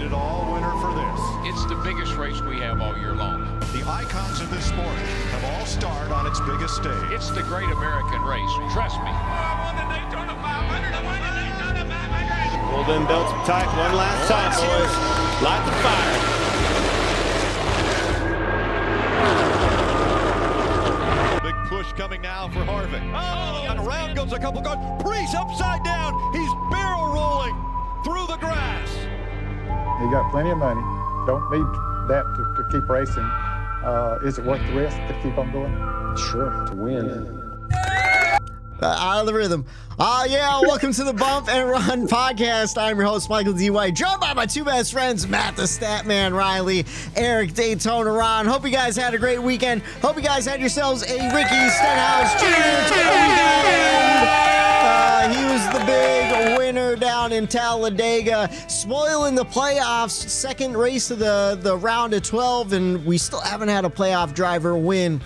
it all winner for this. It's the biggest race we have all year long. The icons of this sport have all starred on its biggest stage. It's the great American race. Trust me. I won the Daytona 500. I won the Daytona 500. Pull them belts tight one last time, boys. Light the fire. Push coming now for Harvick. Oh, and around goes a couple cars. Priest upside down. He's barrel rolling through the grass. You got plenty of money. Don't need that to keep racing. Is it worth the risk to keep on going? Sure, to win. Out of the rhythm. Welcome to the Bump and Run podcast. I'm your host, Michael D. White, joined by my two best friends, Matt the Statman Reilly, Eric Daytona Ron. Hope you guys had a great weekend. Hope you guys had yourselves a Ricky Stenhouse Jr. weekend. He was the big winner down in Talladega, spoiling the playoffs, second race of the round of 12, and we still haven't had a playoff driver win.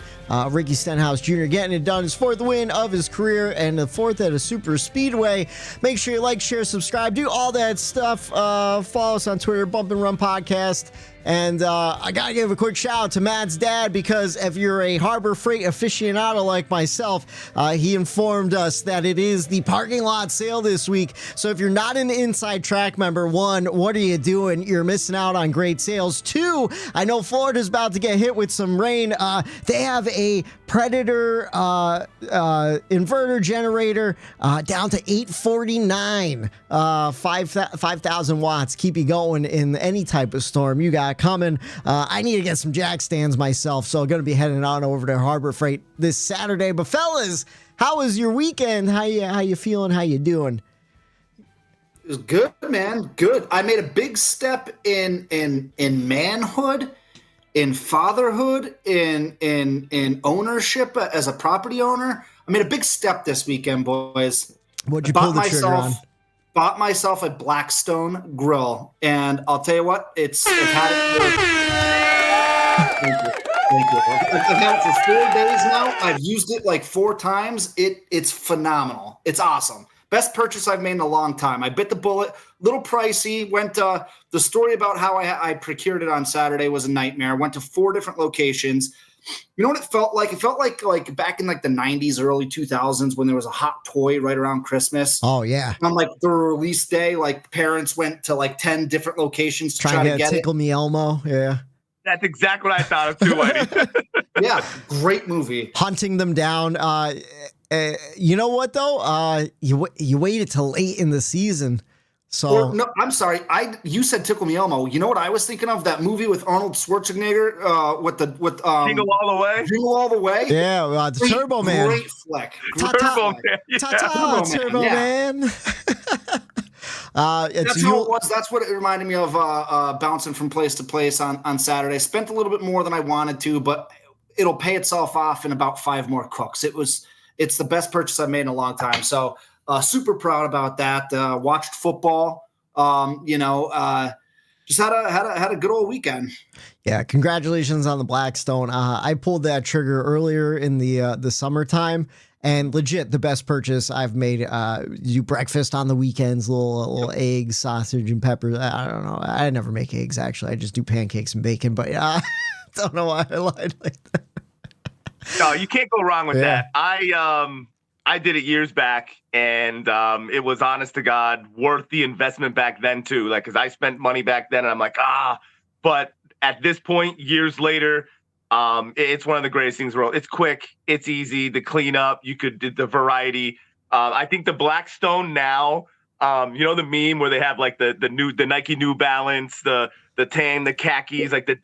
Ricky Stenhouse Jr. getting it done, his fourth win of his career and the fourth at a super speedway. Make sure you like, share, subscribe, do all that stuff. Follow us on Twitter, Bump and Run Podcast. And I got to give a quick shout out to Matt's dad, because if you're a Harbor Freight aficionado like myself, he informed us that it is the parking lot sale this week. So if you're not an Inside Track member, one, what are you doing? You're missing out on great sales. Two, I know Florida's about to get hit with some rain. They have a Predator inverter generator down to $849, 5,000 watts. Keep you going in any type of storm you got coming. I need to get some jack stands myself, so I'm going to be heading on over to Harbor Freight this Saturday. But fellas, how was your weekend? How you feeling? How you doing? It was good, man. Good. I made a big step in manhood, in fatherhood, in ownership as a property owner. I made a big step this weekend, boys. What'd you pull the trigger on? Bought myself a Blackstone grill, and I'll tell you what, it's had it. Thank you. I've had it for 4 days now. I've used it like 4 times. It's phenomenal. It's awesome. Best purchase I've made in a long time. I bit the bullet. Little pricey. Went the story about how I procured it on Saturday was a nightmare. Went to 4 different locations. You know what it felt like? It felt like back in like the 90s, early 2000s, when there was a hot toy right around Christmas. Oh, yeah. On like the release day, like parents went to like 10 different locations to try to get Tickle it. Me Elmo. Yeah. That's exactly what I thought of too, Whitey. Yeah, great movie. Hunting them down. You know what though? You waited till late in the season. So no, I'm sorry. You said Tickle Me Elmo. You know what I was thinking of? That movie with Arnold Schwarzenegger with Jingle All the Way. Jingle All the Way. Yeah, the Turbo Man. Great flick. Turbo Man. Turbo Man. That's how it was. That's what it reminded me of. Bouncing from place to place on Saturday. Spent a little bit more than I wanted to, but it'll pay itself off in about 5 more cooks. It's the best purchase I've made in a long time. So. Super proud about that. Watched football. Just had a good old weekend. Yeah, congratulations on the Blackstone. I pulled that trigger earlier in the summertime, and legit the best purchase I've made. Do breakfast on the weekends, little eggs, sausage, and peppers. I don't know. I never make eggs actually. I just do pancakes and bacon. But don't know why I lied like that. No, you can't go wrong with that. I did it years back, and it was honest to God worth the investment back then too. Like, cause I spent money back then and I'm like, but at this point, years later, it's one of the greatest things in the world. It's quick. It's easy to clean up. You could do the variety. I think the Blackstone now, the meme where they have like the Nike New Balance, the tan, the khakis, like the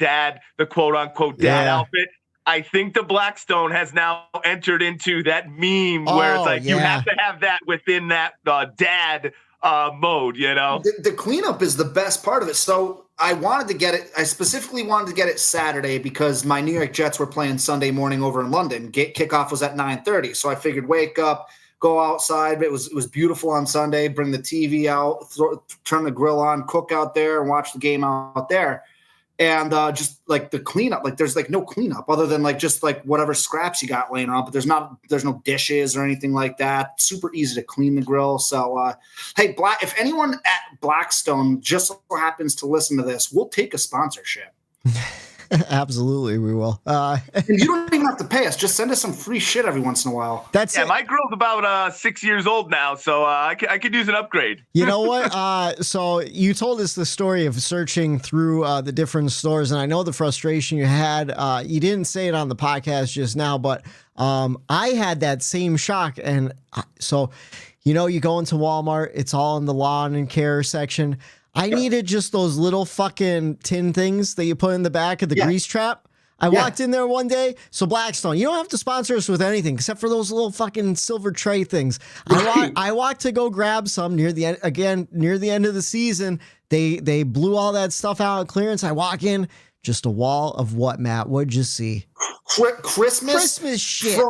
quote unquote dad outfit. I think the Blackstone has now entered into that meme where it's like you have to have that within that dad mode, you know? The cleanup is the best part of it. So I wanted to get it. I specifically wanted to get it Saturday because my New York Jets were playing Sunday morning over in London. Kickoff was at 9:30. So I figured wake up, go outside. It was beautiful on Sunday. Bring the TV out, turn the grill on, cook out there, and watch the game out there. and just like the cleanup, like there's like no cleanup other than like just like whatever scraps you got laying around, but there's no dishes or anything like that. Super easy to clean the grill. So hey, if anyone at Blackstone just so happens to listen to this, we'll take a sponsorship. Absolutely, we will. And you don't even have to pay us. Just send us some free shit every once in a while. That's it. My grill's about 6 years old now, so I could use an upgrade. You know what? So you told us the story of searching through the different stores, and I know the frustration you had. You didn't say it on the podcast just now, but I had that same shock. And so, you know, you go into Walmart, it's all in the lawn and care section. I needed just those little fucking tin things that you put in the back of the grease trap. I walked in there one day. So Blackstone, you don't have to sponsor us with anything except for those little fucking silver tray things. I walked to go grab some near the end of the season. They blew all that stuff out on clearance. I walk in, just a wall of what, Matt? What'd you see? Christmas shit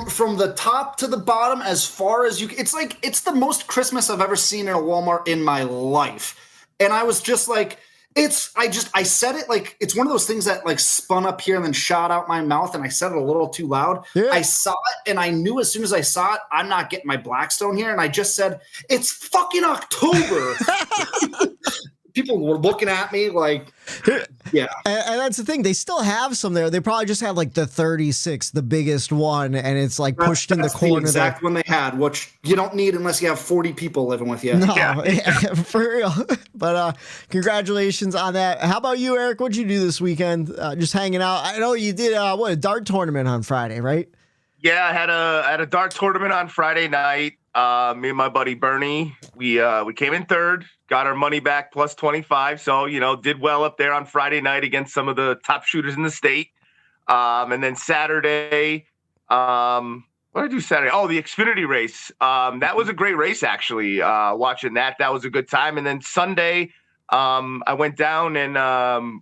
from the top to the bottom, as far as you. It's the most Christmas I've ever seen in a Walmart in my life. And I was just like, I said it like it's one of those things that like spun up here and then shot out my mouth, and I said it a little too loud. Yeah. I saw it, and I knew as soon as I saw it, I'm not getting my Blackstone here. And I just said, it's fucking October. People were looking at me like, yeah. And that's the thing. They still have some there. They probably just have like the 36, the biggest one, and it's like pushed in the corner. The exact one they had, which you don't need unless you have 40 people living with you. No, for real. But congratulations on that. How about you, Eric? What'd you do this weekend? Just hanging out. I know you did a dart tournament on Friday, right? Yeah, I had a dart tournament on Friday night. Me and my buddy Bernie, we came in third, got our money back plus 25. So, you know, did well up there on Friday night against some of the top shooters in the state. And then Saturday, what did I do Saturday? Oh, the Xfinity race. That was a great race, actually. Watching that was a good time. And then Sunday, I went down and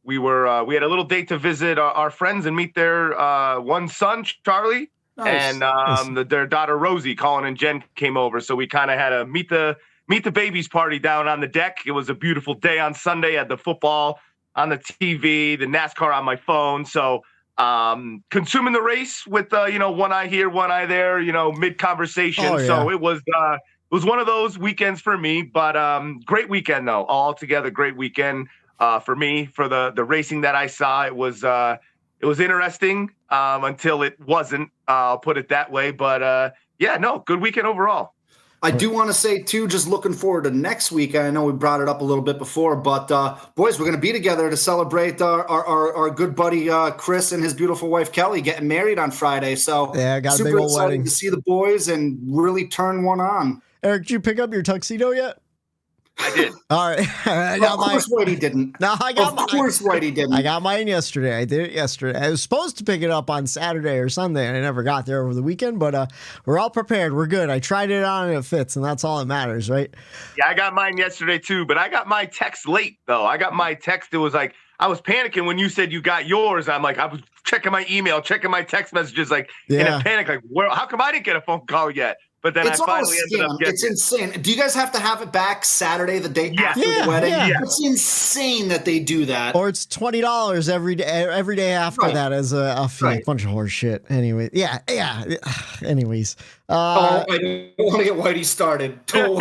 we had a little date to visit our friends and meet their one son, Charlie. Nice. And their daughter Rosie, Colin and Jen came over, so we kind of had a meet the babies party down on the deck. It was a beautiful day on Sunday. I had the football on the TV, the NASCAR on my phone. So consuming the race with one eye here, one eye there, mid conversation. Oh, yeah. So it was one of those weekends for me. But great weekend though, all together, great weekend for me for the racing that I saw. It was interesting until it wasn't. I'll put it that way. But good weekend overall. I do want to say, too, just looking forward to next week. I know we brought it up a little bit before, but boys, we're going to be together to celebrate our good buddy Chris and his beautiful wife Kelly getting married on Friday. So yeah, got super a big old excited wedding to see the boys and really turn one on. Eric, did you pick up your tuxedo yet? I did. All right. Of course, Whitey didn't. No, Whitey didn't. I got mine yesterday. I did it yesterday. I was supposed to pick it up on Saturday or Sunday, and I never got there over the weekend, but we're all prepared. We're good. I tried it on, and it fits, and that's all that matters, right? Yeah, I got mine yesterday, too, but I got my text late, though. I got my text. It was like, I was panicking when you said you got yours. I'm like, I was checking my email, checking my text messages, like in a panic, like, how come I didn't get a phone call yet? But then it's I finally ended up getting It's insane. Do you guys have to have it back Saturday, the day after the wedding? Yeah. It's insane that they do that. Or it's $20 every day after that as a fee. Right. Bunch of horse shit. Anyway, yeah. Anyways. I don't want to get Whitey started. Well,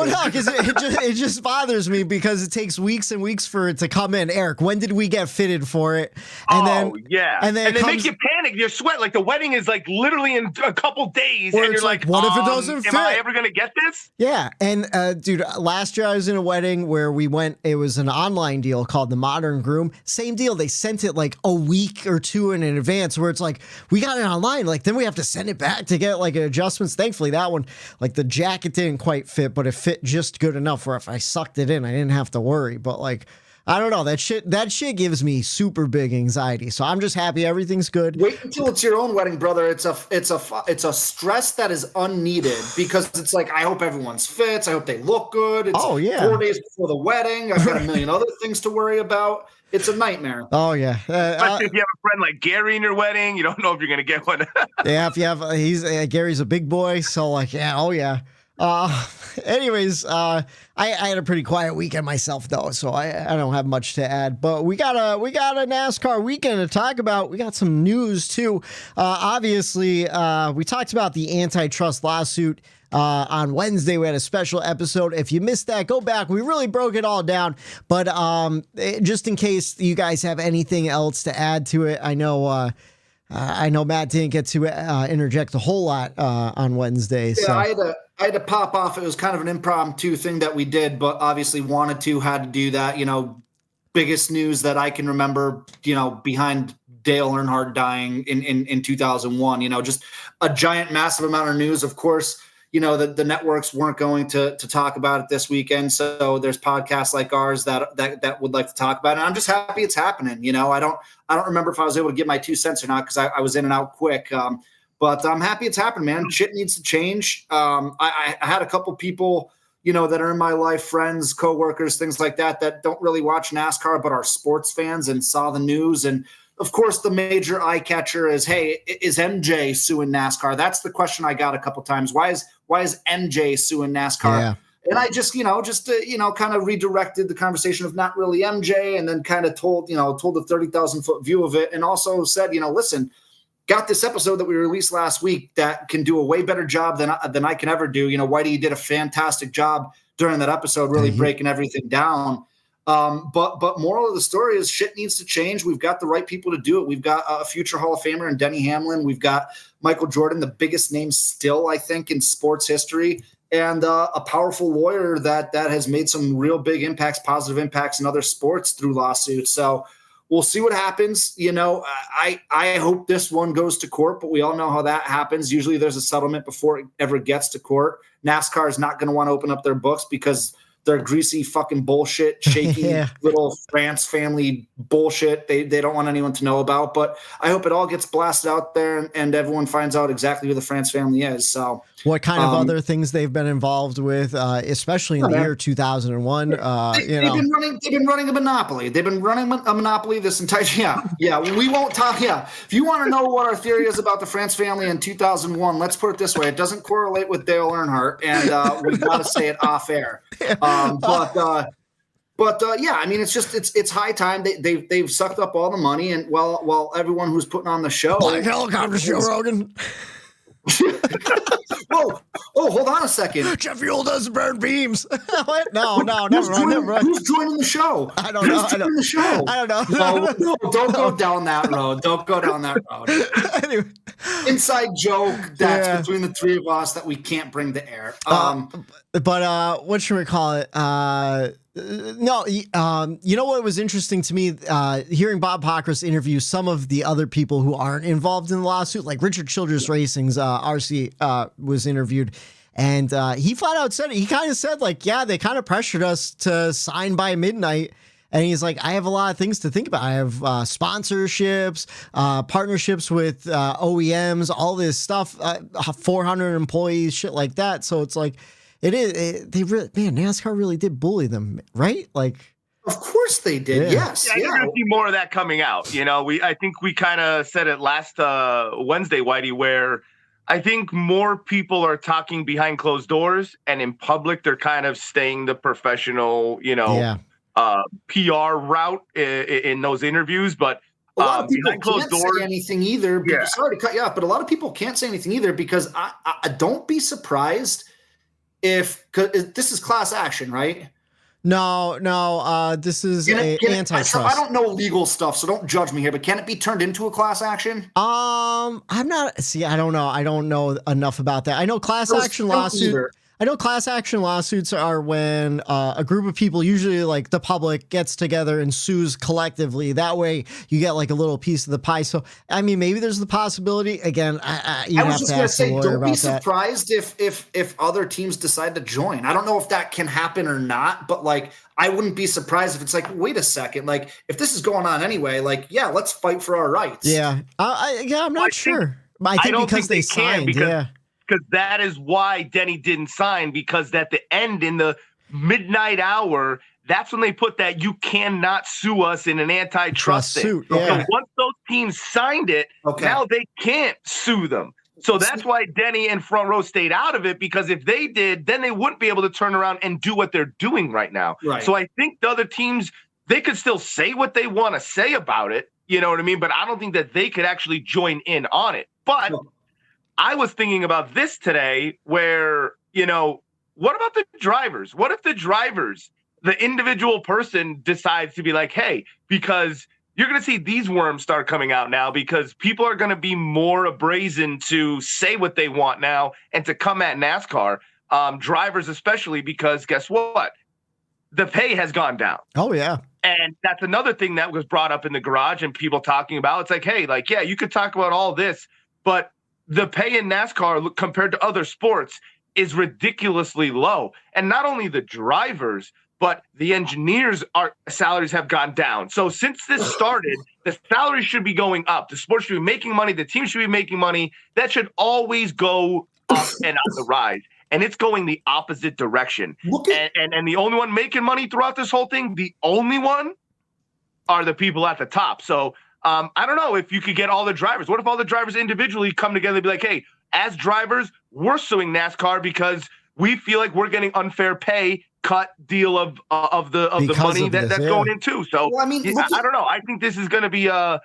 no, because it just bothers me because it takes weeks and weeks for it to come in. Eric, when did we get fitted for it? And then they make you panic. You sweat. Like the wedding is like literally in a couple days, and you're like, what if it doesn't fit? Am I ever gonna get this? Yeah, and dude, last year I was in a wedding where we went. It was an online deal called the Modern Groom. Same deal. They sent it like a week or two in advance. Where it's like we got it online. Like then we have to send it back to get like adjustments. Thankfully that one, like the jacket didn't quite fit, but it fit just good enough where if I sucked it in I didn't have to worry. But like I don't know, that shit gives me super big anxiety, so I'm just happy everything's good. Wait until it's your own wedding, brother. It's a stress that is unneeded because it's like I hope everyone's fits, I hope they look good. It's 4 days before the wedding. I've got a million other things to worry about. It's a nightmare. Oh yeah. Especially if you have a friend like Gary in your wedding, you don't know if you're gonna get one. Yeah, if you have Gary's a big boy, so like Anyways, I had a pretty quiet weekend myself though, so I don't have much to add. But we got a NASCAR weekend to talk about. We got some news too. Obviously, we talked about the antitrust lawsuit on Wednesday. We had a special episode. If you missed that, go back. We really broke it all down. But just in case you guys have anything else to add to it, I know Matt didn't get to interject a whole lot on Wednesday. Yeah, so. I had to pop off. It was kind of an impromptu thing that we did, but obviously had to do that. Biggest news that I can remember, behind Dale Earnhardt dying in 2001, just a giant, massive amount of news. Of course, the networks weren't going to talk about it this weekend. So there's podcasts like ours that would like to talk about it. And I'm just happy it's happening. I don't remember if I was able to get my 2 cents or not, because I was in and out quick. But I'm happy it's happened, man. Shit needs to change. I had a couple people, that are in my life, friends, coworkers, things like that don't really watch NASCAR, but are sports fans and saw the news. And of course, the major eye catcher is, hey, is MJ suing NASCAR? That's the question I got a couple times. Why is MJ suing NASCAR? Yeah. And I just kind of redirected the conversation of not really MJ, and then kind of told the 30,000 foot view of it, and also said, listen, got this episode that we released last week that can do a way better job than I can ever do. Whitey did a fantastic job during that episode, really breaking everything down. But moral of the story is shit needs to change. We've got the right people to do it. We've got a future Hall of Famer in Denny Hamlin. We've got Michael Jordan, the biggest name still, I think, in sports history, and a powerful lawyer that has made some real big impacts, positive impacts in other sports through lawsuits. So we'll see what happens. I hope this one goes to court, but we all know how that happens. Usually there's a settlement before it ever gets to court. NASCAR is not going to want to open up their books because they're greasy fucking bullshit, shaky little France family bullshit they don't want anyone to know about. But I hope it all gets blasted out there and everyone finds out exactly who the France family is. So what kind of other things they've been involved with, especially in the year 2001? They've been running a monopoly. They've been running a monopoly this entire we won't talk. If you want to know what our theory is about the France family in 2001, let's put it this way: it doesn't correlate with Dale Earnhardt, and we've got to say it off air. It's high time. They've sucked up all the money, and while everyone who's putting on the show, Black helicopter show, Rogan. Whoa! Oh, hold on a second. Jet fuel doesn't burn beams. What? No, never mind. Who's joining the show? I don't know. Who's joining the show? I don't know. No, don't go down that road. Don't go down that road. Anyway. Inside joke that's between the three of us that we can't bring to air. But what should we call it? You know what was interesting to me? Hearing Bob Pockrass interview some of the other people who aren't involved in the lawsuit, like Richard Childress Racing's RC was interviewed, and he flat out said it. He kind of said, like, yeah, they kind of pressured us to sign by midnight. And he's like, I have a lot of things to think about. I have sponsorships, partnerships with OEMs, all this stuff, 400 employees, shit like that. So it's like, NASCAR really did bully them, right? Like, of course they did. Yeah. Yes. Yeah, you're gonna see more of that coming out. I think we kind of said it last Wednesday, Whitey, where I think more people are talking behind closed doors, and in public they're kind of staying the professional, PR route in those interviews. But a lot of people can't say anything either. Sorry to cut you off, but a lot of people can't say anything either because I don't be surprised cause this is class action, right? No. This is antitrust. So I don't know legal stuff, so don't judge me here. But can it be turned into a class action? I don't know. I don't know enough about that. I know class action lawsuits. I know class action lawsuits are when a group of people, usually like the public, gets together and sues collectively. That way you get like a little piece of the pie. So, I mean, maybe there's the possibility. Again, I was just going to say, don't be surprised if other teams decide to join. I don't know if that can happen or not, but like, I wouldn't be surprised if it's like, wait a second, like if this is going on anyway, like, yeah, let's fight for our rights. Yeah. I'm not sure. I think because they signed. Because that is why Denny didn't sign, because at the end, in the midnight hour, that's when they put that you cannot sue us in an antitrust suit. Yeah. So once those teams signed it, now they can't sue them. So that's why Denny and Front Row stayed out of it, because if they did, then they wouldn't be able to turn around and do what they're doing right now. Right. So I think the other teams, they could still say what they want to say about it. You know what I mean? But I don't think that they could actually join in on it. But I was thinking about this today where, what about the drivers? What if the drivers, the individual person decides to be like, hey, because you're going to see these worms start coming out now because people are going to be more brazen to say what they want now and to come at NASCAR, drivers especially, because guess what? The pay has gone down. Oh, yeah. And that's another thing that was brought up in the garage and people talking about. It's like, hey, like, yeah, you could talk about all this, but the pay in NASCAR compared to other sports is ridiculously low. And not only the drivers, but the engineers' salaries have gone down. So since this started, the salaries should be going up. The sport should be making money. The team should be making money. That should always go up and on the rise. And it's going the opposite direction. And the only one making money throughout this whole thing, the only one, are the people at the top. So I don't know if you could get all the drivers. What if all the drivers individually come together and be like, hey, as drivers, we're suing NASCAR because we feel like we're getting unfair pay, cut deal of the money that's going in too. So I don't know. I think this is going to be a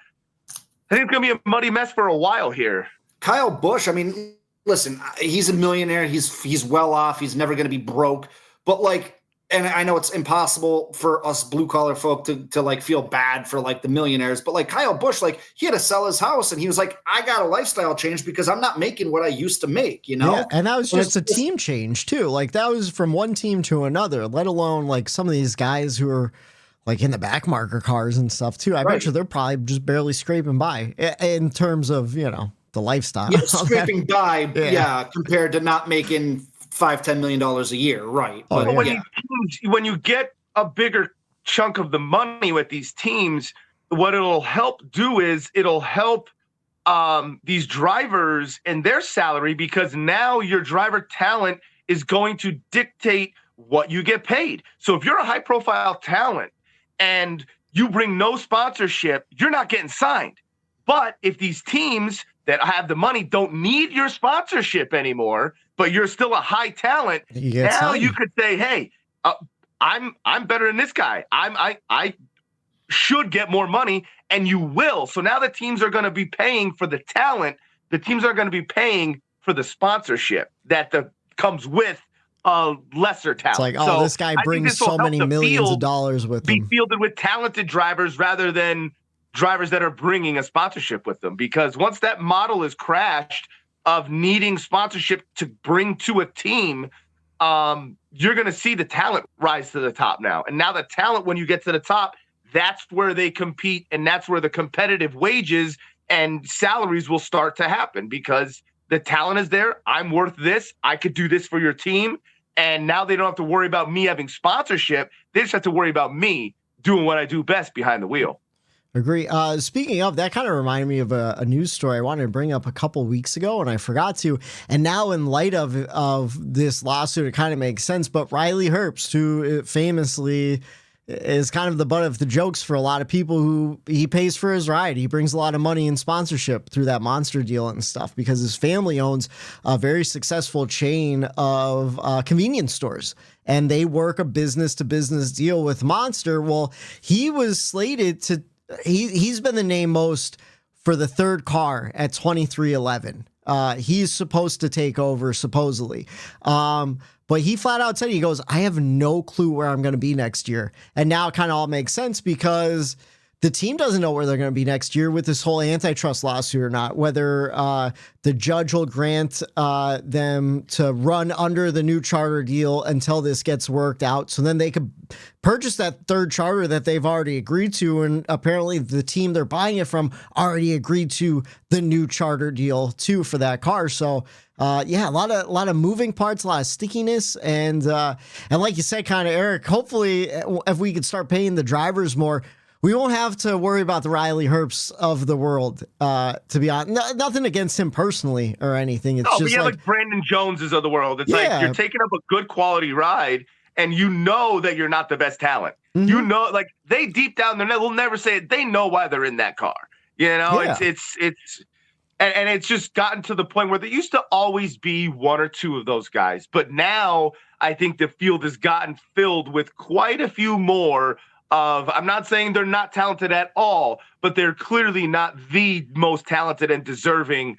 muddy mess for a while here. Kyle Busch, I mean, listen, he's a millionaire. He's well off. He's never going to be broke. But and I know it's impossible for us blue collar folk to feel bad for the millionaires. But Kyle Busch, he had to sell his house, and he was like, I got a lifestyle change because I'm not making what I used to make. Yeah, and that was just a team change too. That was from one team to another. Let alone some of these guys who are in the back marker cars and stuff too. I bet you they're probably just barely scraping by in terms of the lifestyle. Yeah, scraping by, compared to not making $5-10 million a year, right? But when you get a bigger chunk of the money with these teams, what it'll help do is it'll help these drivers and their salary, because now your driver talent is going to dictate what you get paid. So if you're a high-profile talent and you bring no sponsorship, you're not getting signed. But if these teams that have the money don't need your sponsorship anymore, but you're still a high talent, now you could say, hey, I'm better than this guy. I should get more money, and you will. So now the teams are going to be paying for the talent. The teams are going to be paying for the sponsorship that comes with a lesser talent. It's this guy brings so many millions of dollars with him. Be fielded with talented drivers rather than drivers that are bringing a sponsorship with them, because once that model is crashed of needing sponsorship to bring to a team, you're going to see the talent rise to the top now. And now the talent, when you get to the top, that's where they compete, and that's where the competitive wages and salaries will start to happen, because the talent is there. I'm worth this. I could do this for your team. And now they don't have to worry about me having sponsorship. They just have to worry about me doing what I do best behind the wheel. Agree. Speaking of, that kind of reminded me of a news story I wanted to bring up a couple weeks ago, and I forgot to. And now, in light of this lawsuit, it kind of makes sense. But Reilly Herbst, who famously is kind of the butt of the jokes for a lot of people, who he pays for his ride. He brings a lot of money in sponsorship through that Monster deal and stuff, because his family owns a very successful chain of convenience stores, and they work a business-to-business deal with Monster. Well, he was slated to. He's been the name most for the third car at 2311. He's supposed to take over, supposedly. But he flat out said, he goes, I have no clue where I'm going to be next year. And now it kind of all makes sense, because the team doesn't know where they're going to be next year with this whole antitrust lawsuit or not, whether the judge will grant them to run under the new charter deal until this gets worked out. So then they could purchase that third charter that they've already agreed to. And apparently the team they're buying it from already agreed to the new charter deal too for that car. So a lot of moving parts, a lot of stickiness. And like you said, kind of, Eric, hopefully if we could start paying the drivers more, we won't have to worry about the Reilly Herbsts of the world, to be honest. Nothing against him personally or anything. It's just like Brandon Joneses of the world. It's like you're taking up a good quality ride, and you know that you're not the best talent. Mm-hmm. You know, they deep down, they'll never say it. They know why they're in that car. It's And it's just gotten to the point where there used to always be one or two of those guys. But now I think the field has gotten filled with quite a few more of, I'm not saying they're not talented at all, but they're clearly not the most talented and deserving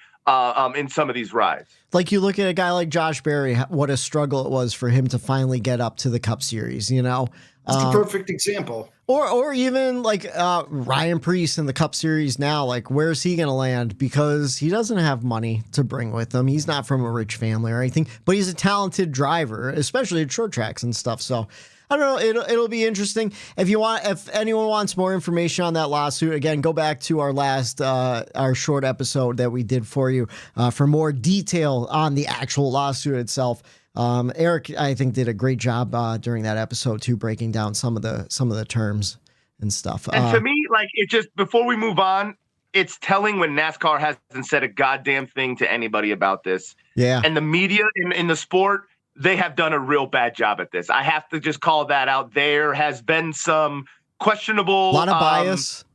in some of these rides. Like you look at a guy like Josh Berry, what a struggle it was for him to finally get up to the Cup Series, you know? It's a perfect example. Or even like Ryan Preece in the Cup Series now, like where's he going to land? Because he doesn't have money to bring with him. He's not from a rich family or anything, but he's a talented driver, especially at short tracks and stuff. So I don't know. It'll be interesting. If anyone wants more information on that lawsuit, again, go back to our last our short episode that we did for you for more detail on the actual lawsuit itself. Eric, I think, did a great job during that episode too, breaking down some of the terms and stuff. And to me, like, it just, before we move on, it's telling when NASCAR hasn't said a goddamn thing to anybody about this. Yeah. And the media in the sport, they have done a real bad job at this. I have to just call that out. There has been some questionable, a lot of bias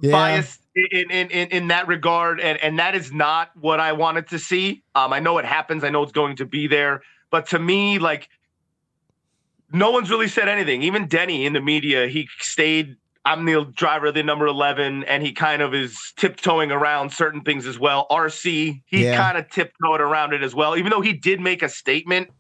in that regard, and that is not what I wanted to see. I know it happens. I know it's going to be there. But to me, like, no one's really said anything. Even Denny in the media, he stayed, I'm the driver of the number 11, and he kind of is tiptoeing around certain things as well. RC, he kind of tiptoed around it as well. Even though he did make a statement,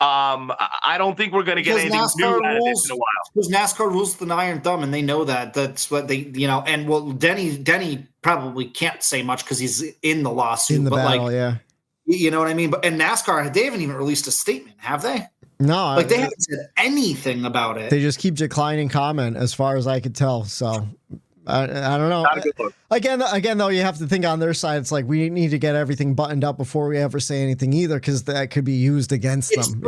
I don't think we're going to get anything new out of this in a while. Because NASCAR rules with an iron thumb, and they know that. That's what they, and well, Denny probably can't say much because he's in the lawsuit. In the battle, like, yeah. You know what I mean? But and NASCAR, they haven't even released a statement, have they? No. Like, they haven't said anything about it. They just keep declining comment as far as I could tell. So I don't know. Not a good look. Again, though, you have to think on their side. It's like we need to get everything buttoned up before we ever say anything either, because that could be used against them.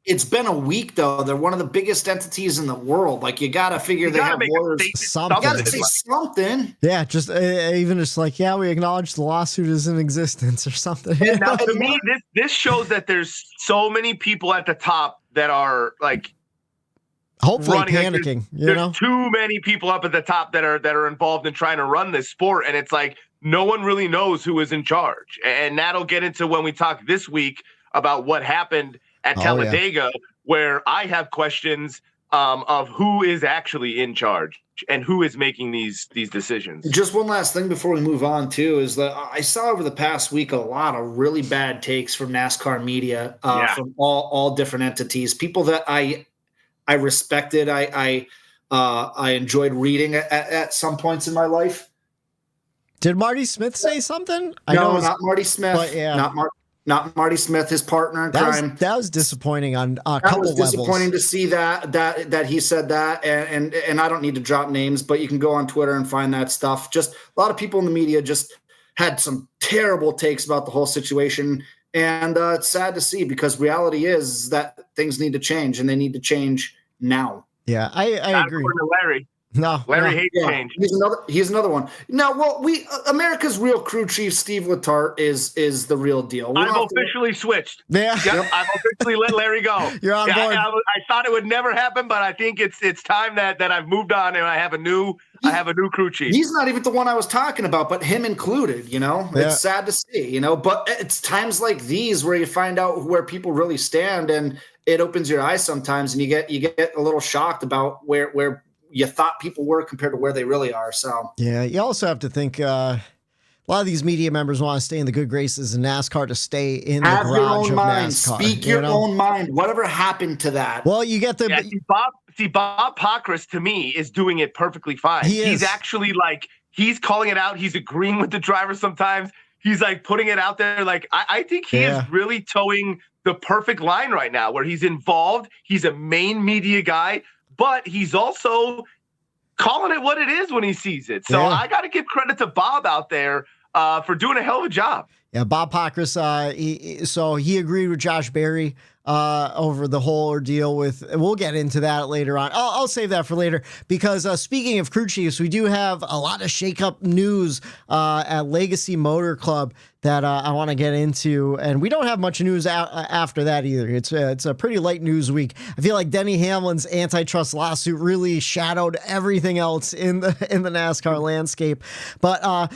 It's been a week, though. They're one of the biggest entities in the world. Like, you got to figure they have lawyers. You got to say something. Yeah, just even just like, we acknowledge the lawsuit is in existence or something. Now, to me, this shows that there's so many people at the top that are like, hopefully panicking. Like there's too many people up at the top that are involved in trying to run this sport, and it's like no one really knows who is in charge. And that'll get into when we talk this week about what happened at Talladega, where I have questions of who is actually in charge and who is making these decisions. Just one last thing before we move on, too, is that I saw over the past week a lot of really bad takes from NASCAR media, from all different entities, people that I respected. I enjoyed reading at some points in my life. Did Marty Smith say something? No, not Marty Smith. But not Marty Smith, his partner in crime. That was disappointing on a couple levels. That was disappointing to see that he said that. And I don't need to drop names, but you can go on Twitter and find that stuff. Just a lot of people in the media just had some terrible takes about the whole situation. And it's sad to see, because reality is that things need to change, and they need to change now. Yeah, I agree. According to Larry. No, Larry hates change. He's another one. Now, America's real crew chief, Steve Letarte, is the real deal. I've officially switched. Yeah, I've officially let Larry go. You're on board. I thought it would never happen, but I think it's time that I've moved on and I have a new crew chief. He's not even the one I was talking about, but him included. It's sad to see. But it's times like these where you find out where people really stand, and it opens your eyes sometimes, and you get a little shocked about where you thought people were compared to where they really are. So yeah, you also have to think a lot of these media members want to stay in the good graces of NASCAR to stay in the garage of NASCAR. Speak your own mind. Whatever happened to that? Well, you get the Bob Pockrass, to me, is doing it perfectly fine. He's actually he's calling it out. He's agreeing with the driver sometimes. He's like putting it out there. Like I think he is really towing the perfect line right now, where he's involved. He's a main media guy, but he's also calling it what it is when he sees it. So I got to give credit to Bob out there for doing a hell of a job. Yeah, Bob Pockrass, he agreed with Josh Berry over the whole ordeal with, we'll get into that later on. I'll save that for later, because speaking of crew chiefs, we do have a lot of shakeup news at Legacy Motor Club that I want to get into, and we don't have much news after that either. It's a pretty light news week. I feel like Denny Hamlin's antitrust lawsuit really shadowed everything else in the NASCAR landscape. But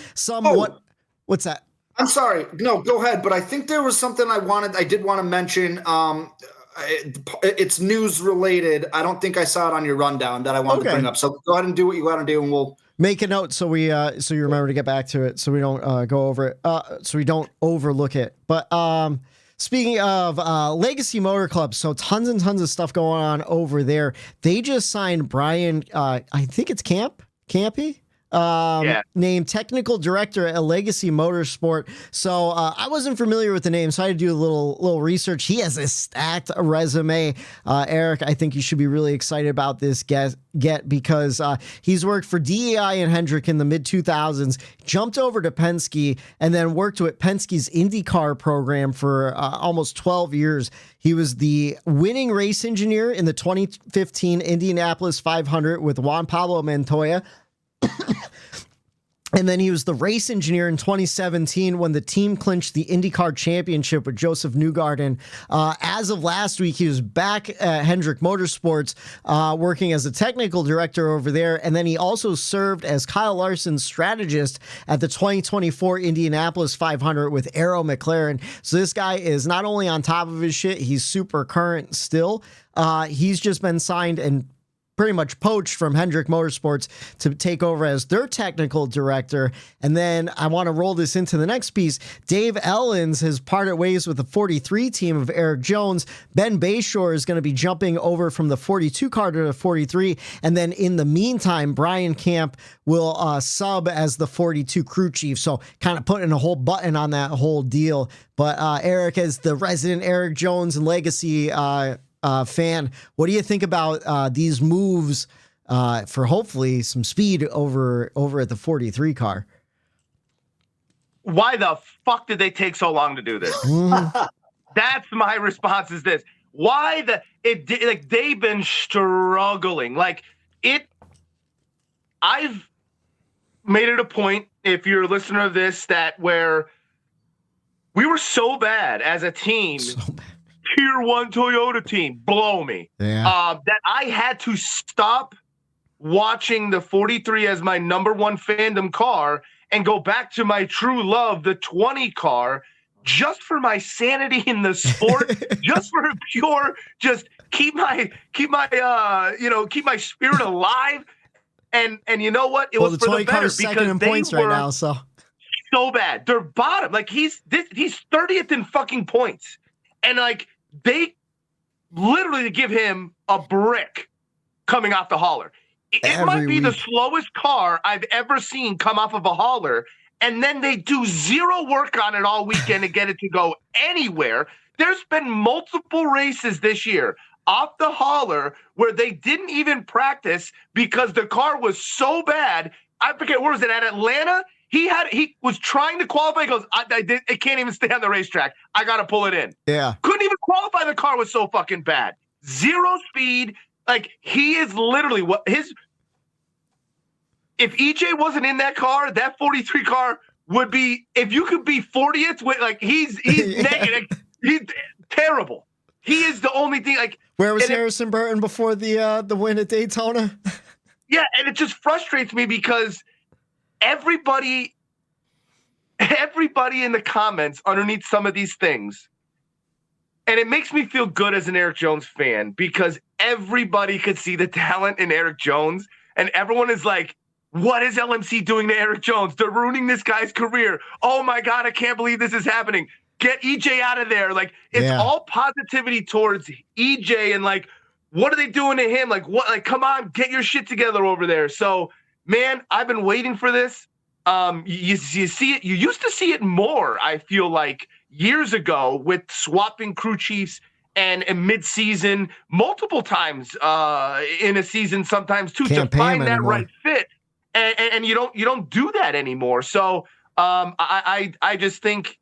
what's that? I'm sorry. No, go ahead. But I think there was something I did want to mention. It's news related. I don't think I saw it on your rundown that I wanted to bring up. So go ahead and do what you got to do, and we'll make a note so so you remember to get back to it, so we don't go over it, so we don't overlook it. But speaking of Legacy Motor Club, so tons and tons of stuff going on over there. They just signed Brian. I think it's Campy. Named technical director at Legacy Motorsport. So I wasn't familiar with the name, so I had to do a little research. He has a stacked resume. Eric, I think you should be really excited about this get because he's worked for DEI and Hendrick in the mid 2000s, jumped over to Penske, and then worked with Penske's IndyCar program for almost 12 years. He was the winning race engineer in the 2015 Indianapolis 500 with Juan Pablo Montoya. And then he was the race engineer in 2017 when the team clinched the IndyCar championship with Joseph Newgarden. As of last week, he was back at Hendrick Motorsports, working as a technical director over there. And then he also served as Kyle Larson's strategist at the 2024 Indianapolis 500 with Arrow McLaren. So this guy is not only on top of his shit, he's super current still. He's just been signed and pretty much poached from Hendrick Motorsports to take over as their technical director. And then I want to roll this into the next piece. Dave Ellens has parted ways with the 43 team of Eric Jones. Ben Bayshore is going to be jumping over from the 42 car to the 43. And then in the meantime, Brian Camp will sub as the 42 crew chief. So kind of putting a whole button on that whole deal. But Eric, as the resident Eric Jones and Legacy fan, what do you think about these moves for hopefully some speed over at the 43 car? Why the fuck did they take so long to do this? That's my response is this. Why they've been struggling. I've made it a point, if you're a listener of this, that where we were so bad as a team. Tier 1 Toyota team, blow me. Yeah. That I had to stop watching the 43 as my number one fandom car and go back to my true love, the 20 car, just for my sanity in the sport, just for pure, just keep my spirit alive. And you know what? It was for the better second in points right now, so bad. They're bottom. Like he's 30th in fucking points. And they literally give him a brick coming off the hauler. It might be the slowest car I've ever seen come off of a hauler. And then they do zero work on it all weekend to get it to go anywhere. There's been multiple races this year off the hauler where they didn't even practice because the car was so bad. I forget, where was it, at Atlanta? He was trying to qualify. He goes, it can't even stay on the racetrack. I got to pull it in. Yeah. Couldn't even qualify. The car was so fucking bad. Zero speed. He is literally if EJ wasn't in that car, that 43 car would be, if you could be 40th with he's negative. He's terrible. He is the only thing where was Harrison Burton before the win at Daytona? Yeah. And it just frustrates me because everybody in the comments underneath some of these things, and it makes me feel good as an Eric Jones fan because everybody could see the talent in Eric Jones, and everyone is like, what is LMC doing to Eric Jones? They're ruining this guy's career. Oh my God, I can't believe this is happening. Get EJ out of there. It's all positivity towards EJ and what are they doing to him? Come on, get your shit together over there. So man, I've been waiting for this. You see it. You used to see it more, I feel like, years ago with swapping crew chiefs and mid-season multiple times in a season, sometimes too, to find that right fit. And you don't do that anymore. So I just think,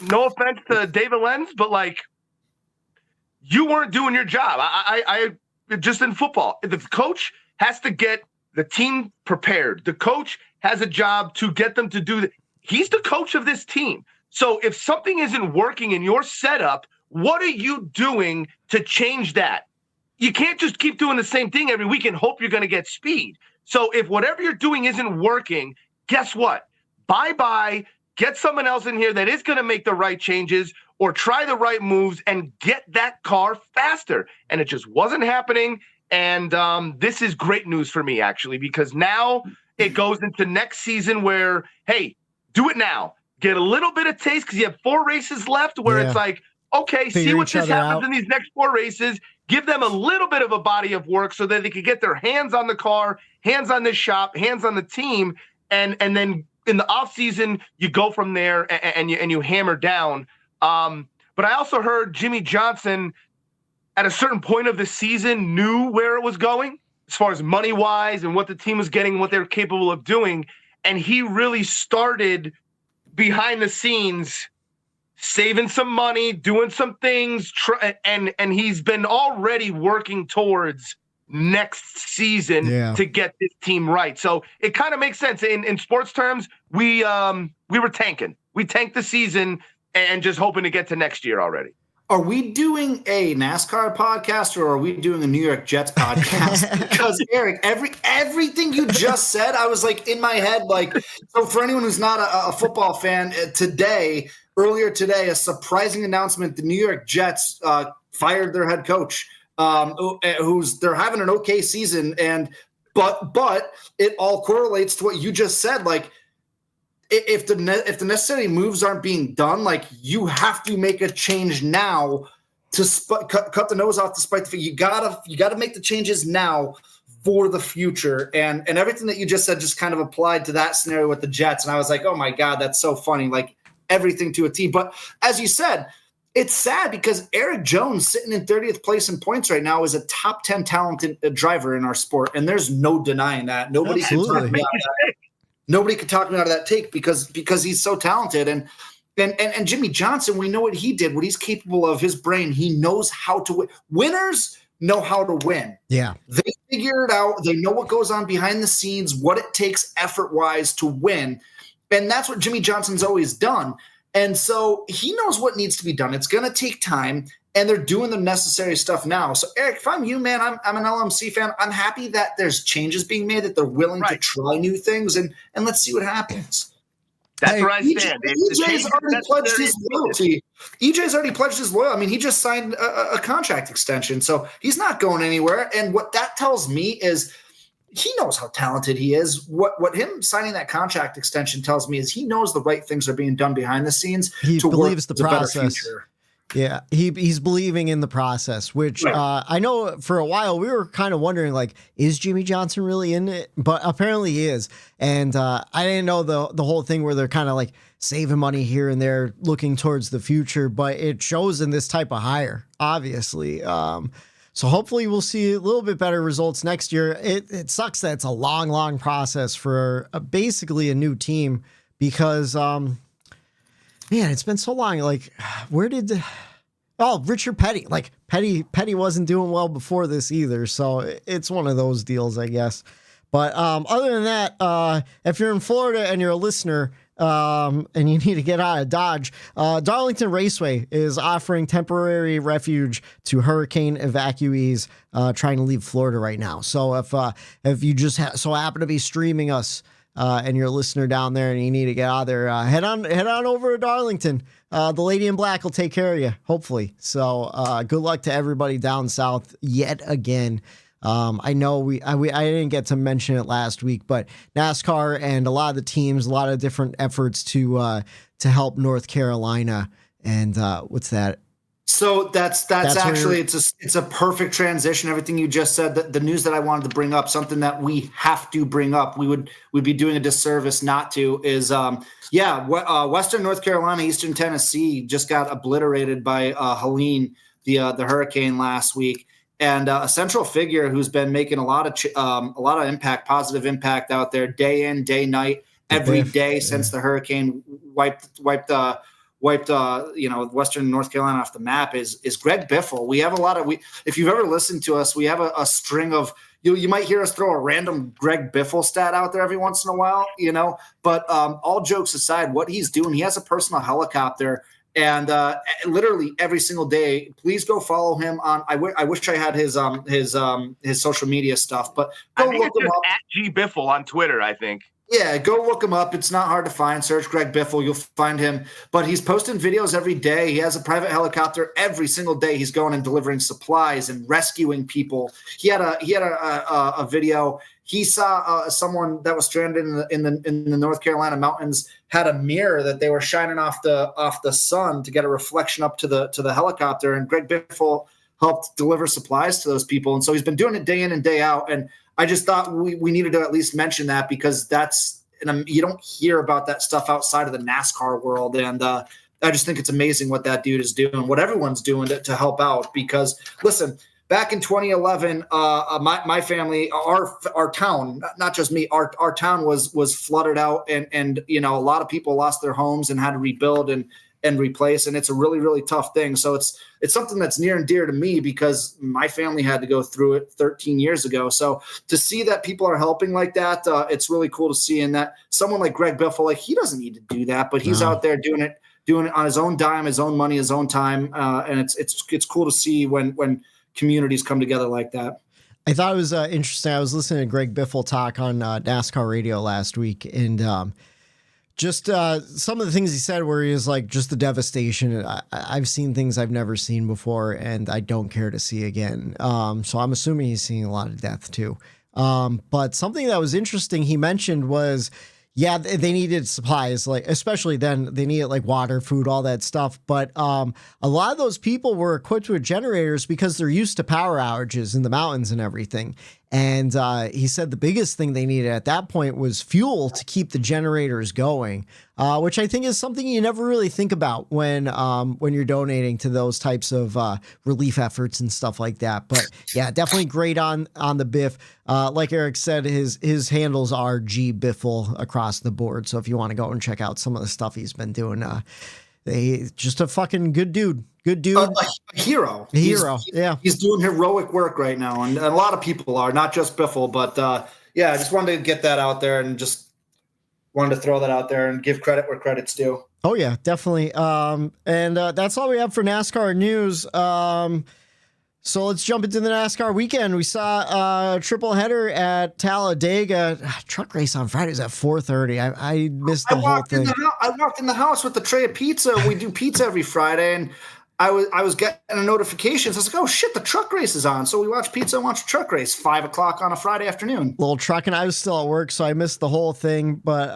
no offense to David Lenz, but you weren't doing your job. I just in football, the coach has to get the team prepared. The coach has a job to get them to do that. He's the coach of this team. So if something isn't working in your setup, what are you doing to change that? You can't just keep doing the same thing every week and hope you're going to get speed. So if whatever you're doing isn't working, guess what? Bye-bye get someone else in here that is going to make the right changes or try the right moves and get that car faster. And it just wasn't happening. And this is great news for me, actually, because now it goes into next season where, hey, do it now. Get a little bit of taste because you have 4 races left where it's like, okay, see what this happens in these next 4 races. Give them a little bit of a body of work so that they can get their hands on the car, hands on the shop, hands on the team. And then in the offseason, you go from there and you hammer down. But I also heard Jimmy Johnson at a certain point of the season knew where it was going as far as money-wise and what the team was getting and what they're capable of doing. And he really started behind the scenes saving some money, doing some things, and he's been already working towards next season to get this team right. So it kind of makes sense. In sports terms, we were tanking. We tanked the season and just hoping to get to next year already. Are we doing a NASCAR podcast or are we doing a New York Jets podcast? Because Eric, everything you just said, I was like in my head, like, so for anyone who's not a football fan, earlier today, a surprising announcement: the New York Jets fired their head coach, they're having an okay season, but it all correlates to what you just said, like. If the necessary moves aren't being done, like you have to make a change now to cut the nose off the spike the feet. You gotta make the changes now for the future. And everything that you just said just kind of applied to that scenario with the Jets. And I was like, oh my God, that's so funny. Like everything to a T. But as you said, it's sad because Eric Jones sitting in 30th place in points right now is a top 10 talented driver in our sport. And there's no denying that. Nobody can talk me out of that. Nobody could talk me out of that take because he's so talented. And Jimmy Johnson, we know what he did, what he's capable of, his brain. He knows how to win. Winners know how to win. Yeah. They figure it out. They know what goes on behind the scenes, what it takes effort-wise to win. And that's what Jimmy Johnson's always done. And so he knows what needs to be done. It's going to take time. And they're doing the necessary stuff now. So, Eric, if I'm you, man, I'm an LMC fan. I'm happy that there's changes being made, that they're willing to try new things, and let's see what happens. That's where I stand. EJ's already pledged his loyalty. EJ's already pledged his loyalty. I mean, he just signed a contract extension, so he's not going anywhere. And what that tells me is he knows how talented he is. What him signing that contract extension tells me is he knows the right things are being done behind the scenes. He believes the process. Yeah, he's believing in the process, which I know for a while we were kind of wondering, like, is Jimmy Johnson really in it? But apparently he is. And I didn't know the whole thing where they're kind of like saving money here and there, looking towards the future. But it shows in this type of hire, obviously. So hopefully we'll see a little bit better results next year. It sucks that it's a long process for basically a new team because man, it's been so long. Like, where did Richard Petty? Like, Petty wasn't doing well before this either. So it's one of those deals, I guess. But other than that, if you're in Florida and you're a listener and you need to get out of Dodge, Darlington Raceway is offering temporary refuge to hurricane evacuees trying to leave Florida right now. So if you just so happen to be streaming us, and you're a listener down there and you need to get out there, head on over to Darlington. The lady in black will take care of you, hopefully. So good luck to everybody down south yet again. I know I didn't get to mention it last week, but NASCAR and a lot of the teams, a lot of different efforts to help North Carolina. And what's that? So that's actually it's a perfect transition. Everything you just said, the news that I wanted to bring up, something that we have to bring up, we'd be doing a disservice not to, is Western North Carolina, Eastern Tennessee just got obliterated by Helene, the hurricane last week, and a central figure who's been making a lot of impact, positive impact out there, day in, day night, every day since the hurricane wiped Western North Carolina off the map is Greg Biffle. We have if you've ever listened to us, we have a string of, you might hear us throw a random Greg Biffle stat out there every once in a while, but all jokes aside, what he's doing, he has a personal helicopter and literally every single day, please go follow him on, I wish I had his social media stuff, but go I think it's just at G Biffle on Twitter, I think. Yeah, go look him up. It's not hard to find. Search Greg Biffle. You'll find him. But he's posting videos every day. He has a private helicopter every single day. He's going and delivering supplies and rescuing people. He had a video. He saw someone that was stranded in the North Carolina mountains, had a mirror that they were shining off the sun to get a reflection up to the helicopter. And Greg Biffle helped deliver supplies to those people. And so he's been doing it day in and day out. And I just thought we needed to at least mention that because you don't hear about that stuff outside of the NASCAR world. And I just think it's amazing what that dude is doing, what everyone's doing to help out. Because listen, back in 2011, my family, our town, not just me, our town was flooded out, and a lot of people lost their homes and had to rebuild and replace, and it's a really, really tough thing. So it's something that's near and dear to me because my family had to go through it 13 years ago. So to see that people are helping like that, it's really cool to see. And that someone like Greg Biffle, like, he doesn't need to do that, but he's out there doing it on his own dime, his own money, his own time, and it's cool to see when communities come together like that. I thought it was interesting. I was listening to Greg Biffle talk on NASCAR radio last week, and just some of the things he said where he was like, just the devastation. I've seen things I've never seen before, and I don't care to see again. So I'm assuming he's seeing a lot of death too. But something that was interesting he mentioned was, yeah, they needed supplies, like especially then they needed like water, food, all that stuff. But a lot of those people were equipped with generators because they're used to power outages in the mountains and everything. And he said the biggest thing they needed at that point was fuel to keep the generators going, which I think is something you never really think about when you're donating to those types of relief efforts and stuff like that. But yeah, definitely great on the Biff. Like Eric said, his handles are G Biffle across the board. So if you want to go and check out some of the stuff he's been doing, just a fucking good dude. Good dude. A hero. Yeah. He's doing heroic work right now. And a lot of people are, not just Biffle, but I just wanted to get that out there and just wanted to throw that out there and give credit where credit's due. Oh, yeah, definitely. And that's all we have for NASCAR news. So let's jump into the NASCAR weekend. We saw a triple header at Talladega. Truck race on Friday was at 4:30. I missed the whole thing. I walked in the house with the tray of pizza. We do pizza every Friday, and I was getting a notification. So I was like, oh shit, the truck race is on. So we watched pizza and watched the truck race 5:00 on a Friday afternoon. Little truck, and I was still at work, so I missed the whole thing. But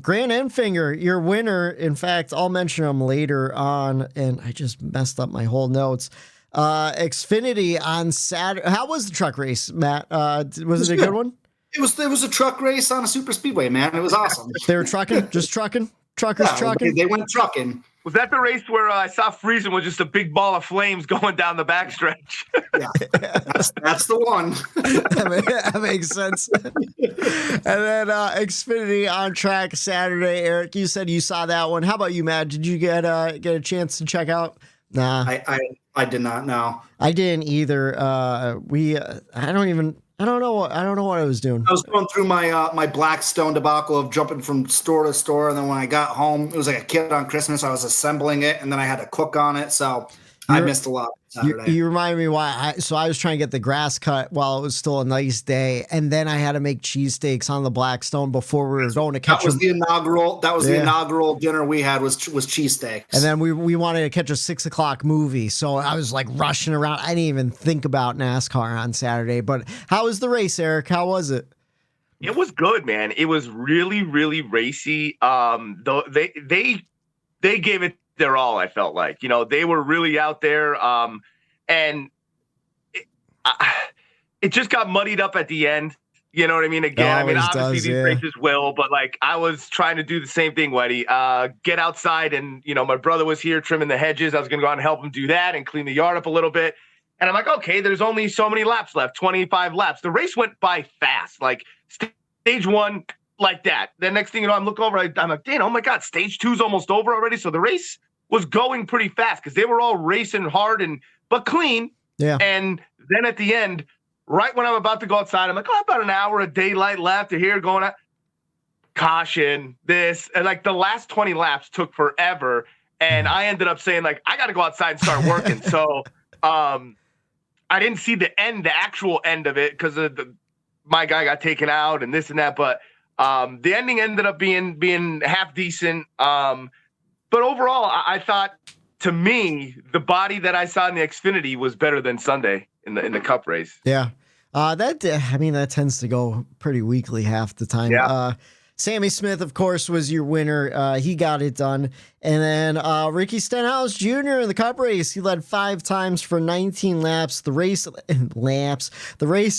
Grant Enfinger, your winner. In fact, I'll mention him later on, and I just messed up my whole notes. Xfinity on Saturday. How was the truck race, Matt? Was it a good one? It was a truck race on a super speedway, man. It was awesome. They were trucking, just trucking, truckers trucking. They went trucking. Was that the race where I saw Friesen with just a big ball of flames going down the backstretch? Yeah, that's the one. That makes sense. And then Xfinity on track Saturday. Eric, you said you saw that one. How about you, Matt? Did you get a chance to check out? Nah, I did not know. I didn't either. I don't know what I was doing. I was going through my Blackstone debacle of jumping from store to store, and then when I got home, it was like a kid on Christmas. I was assembling it, and then I had to cook on it, so I missed a lot Saturday. You remind me why. I was trying to get the grass cut while it was still a nice day, and then I had to make cheesesteaks on the Blackstone before we were going to catch. That was the inaugural dinner we had was cheesesteaks, and then we wanted to catch a 6:00 movie, so I was like rushing around. I didn't even think about NASCAR on Saturday. But how was the race, Eric? How was it? It was good, man. It was really, really racy. Though they gave it their all. I felt like, they were really out there. And it just got muddied up at the end. You know what I mean? Again, obviously these races will, but like I was trying to do the same thing, Whitey. Get outside, and my brother was here trimming the hedges. I was going to go out and help him do that and clean the yard up a little bit. And I'm like, okay, there's only so many laps left, 25 laps. The race went by fast, like stage one, like that. The next thing you know, I'm looking over, I'm like, Dan, oh my God, stage two's almost over already. So the race was going pretty fast because they were all racing hard but clean. Yeah. And then at the end, right when I'm about to go outside, I'm like, about an hour of daylight left to here going out. Caution, this. And like the last 20 laps took forever. And I ended up saying, like, I got to go outside and start working. So I didn't see the actual end of it because my guy got taken out and this and that. But The ending ended up being half decent. But overall, I thought, to me, the body that I saw in the Xfinity was better than Sunday in the Cup race. Yeah. That tends to go pretty weakly half the time. Yeah. Sammy Smith, of course, was your winner. He got it done. And then Ricky Stenhouse Jr. in the Cup race. He led 5 times for 19 laps. The race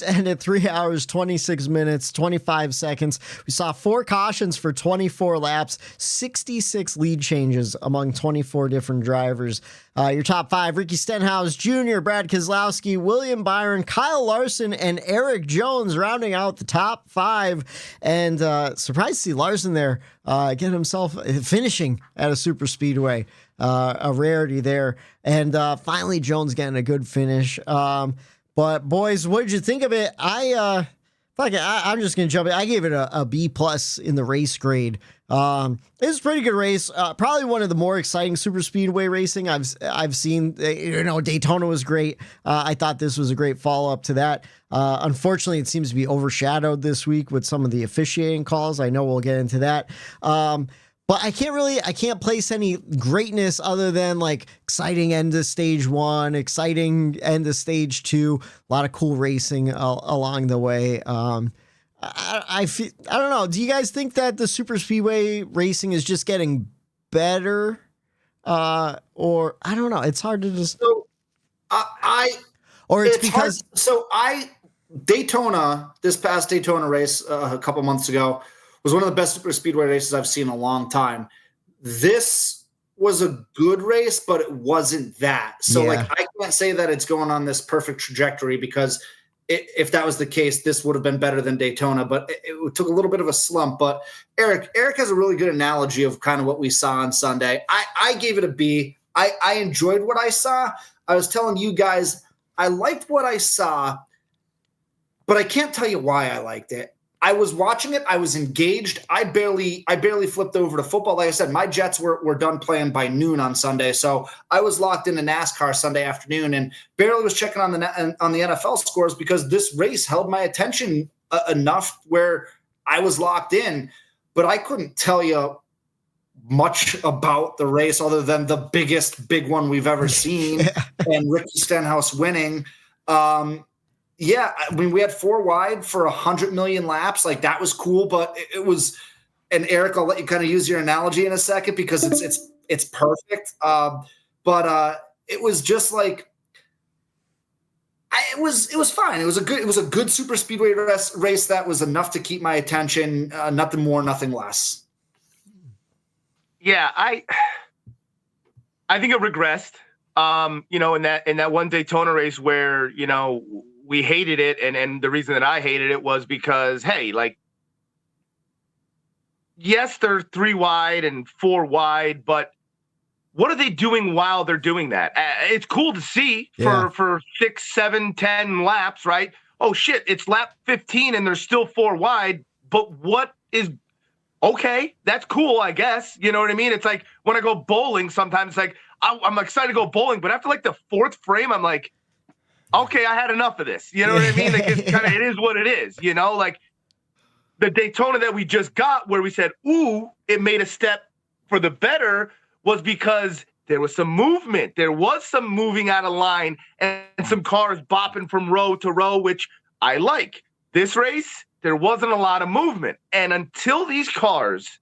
ended 3 hours, 26 minutes, 25 seconds. We saw 4 cautions for 24 laps, 66 lead changes among 24 different drivers. Your top 5, Ricky Stenhouse Jr., Brad Keselowski, William Byron, Kyle Larson, and Eric Jones rounding out the top 5. And surprised to see Larson there get himself finishing at a super speedway, a rarity there. And finally, Jones getting a good finish. But boys, what did you think of it? I'm just going to jump in. I gave it a B+ in the race grade. It was a pretty good race. Probably one of the more exciting super speedway racing I've seen. Daytona was great. I thought this was a great follow-up to that. Unfortunately, it seems to be overshadowed this week with some of the officiating calls. I know we'll get into that. But I can't place any greatness other than like exciting end of stage 1, exciting end of stage 2, a lot of cool racing along the way. I don't know. Do you guys think that the super speedway racing is just getting better? Or I don't know. It's hard to just. So Daytona, this past Daytona race a couple months ago, was one of the best super speedway races I've seen in a long time. This was a good race, but it wasn't that. So I can't say that it's going on this perfect trajectory, because if that was the case, this would have been better than Daytona, but it took a little bit of a slump. But Eric has a really good analogy of kind of what we saw on Sunday. I gave it a B. I enjoyed what I saw. I was telling you guys, I liked what I saw, but I can't tell you why I liked it. I was watching it. I was engaged. I barely flipped over to football. Like I said, my Jets were done playing by noon on Sunday, so I was locked into NASCAR Sunday afternoon and barely was checking on the NFL scores, because this race held my attention enough where I was locked in. But I couldn't tell you much about the race other than the big one we've ever seen and Ricky Stenhouse winning. Yeah, I mean, we had 4 wide for 100 million laps. Like, that was cool, but it was. And Eric, I'll let you kind of use your analogy in a second, because it's perfect. But it was just like it was fine. It was a good super speedway race that was enough to keep my attention. Nothing more, nothing less. Yeah, I think it regressed. In that one Daytona race where we hated it, and the reason that I hated it was because, hey, like, yes, they're 3 wide and 4 wide, but what are they doing while they're doing that? It's cool to see for 6, 7, 10 laps, right? Oh shit, it's lap 15 and they're still 4 wide, but what is okay? That's cool, I guess. You know what I mean? It's like when I go bowling, sometimes it's like I'm excited to go bowling, but after like the 4th frame, I'm like, okay, I had enough of this. You know what I mean? Like, it is what it is, like the Daytona that we just got, where we said, ooh, it made a step for the better, was because there was some movement. There was some moving out of line and some cars bopping from row to row, which I like. This race, there wasn't a lot of movement. And until these cars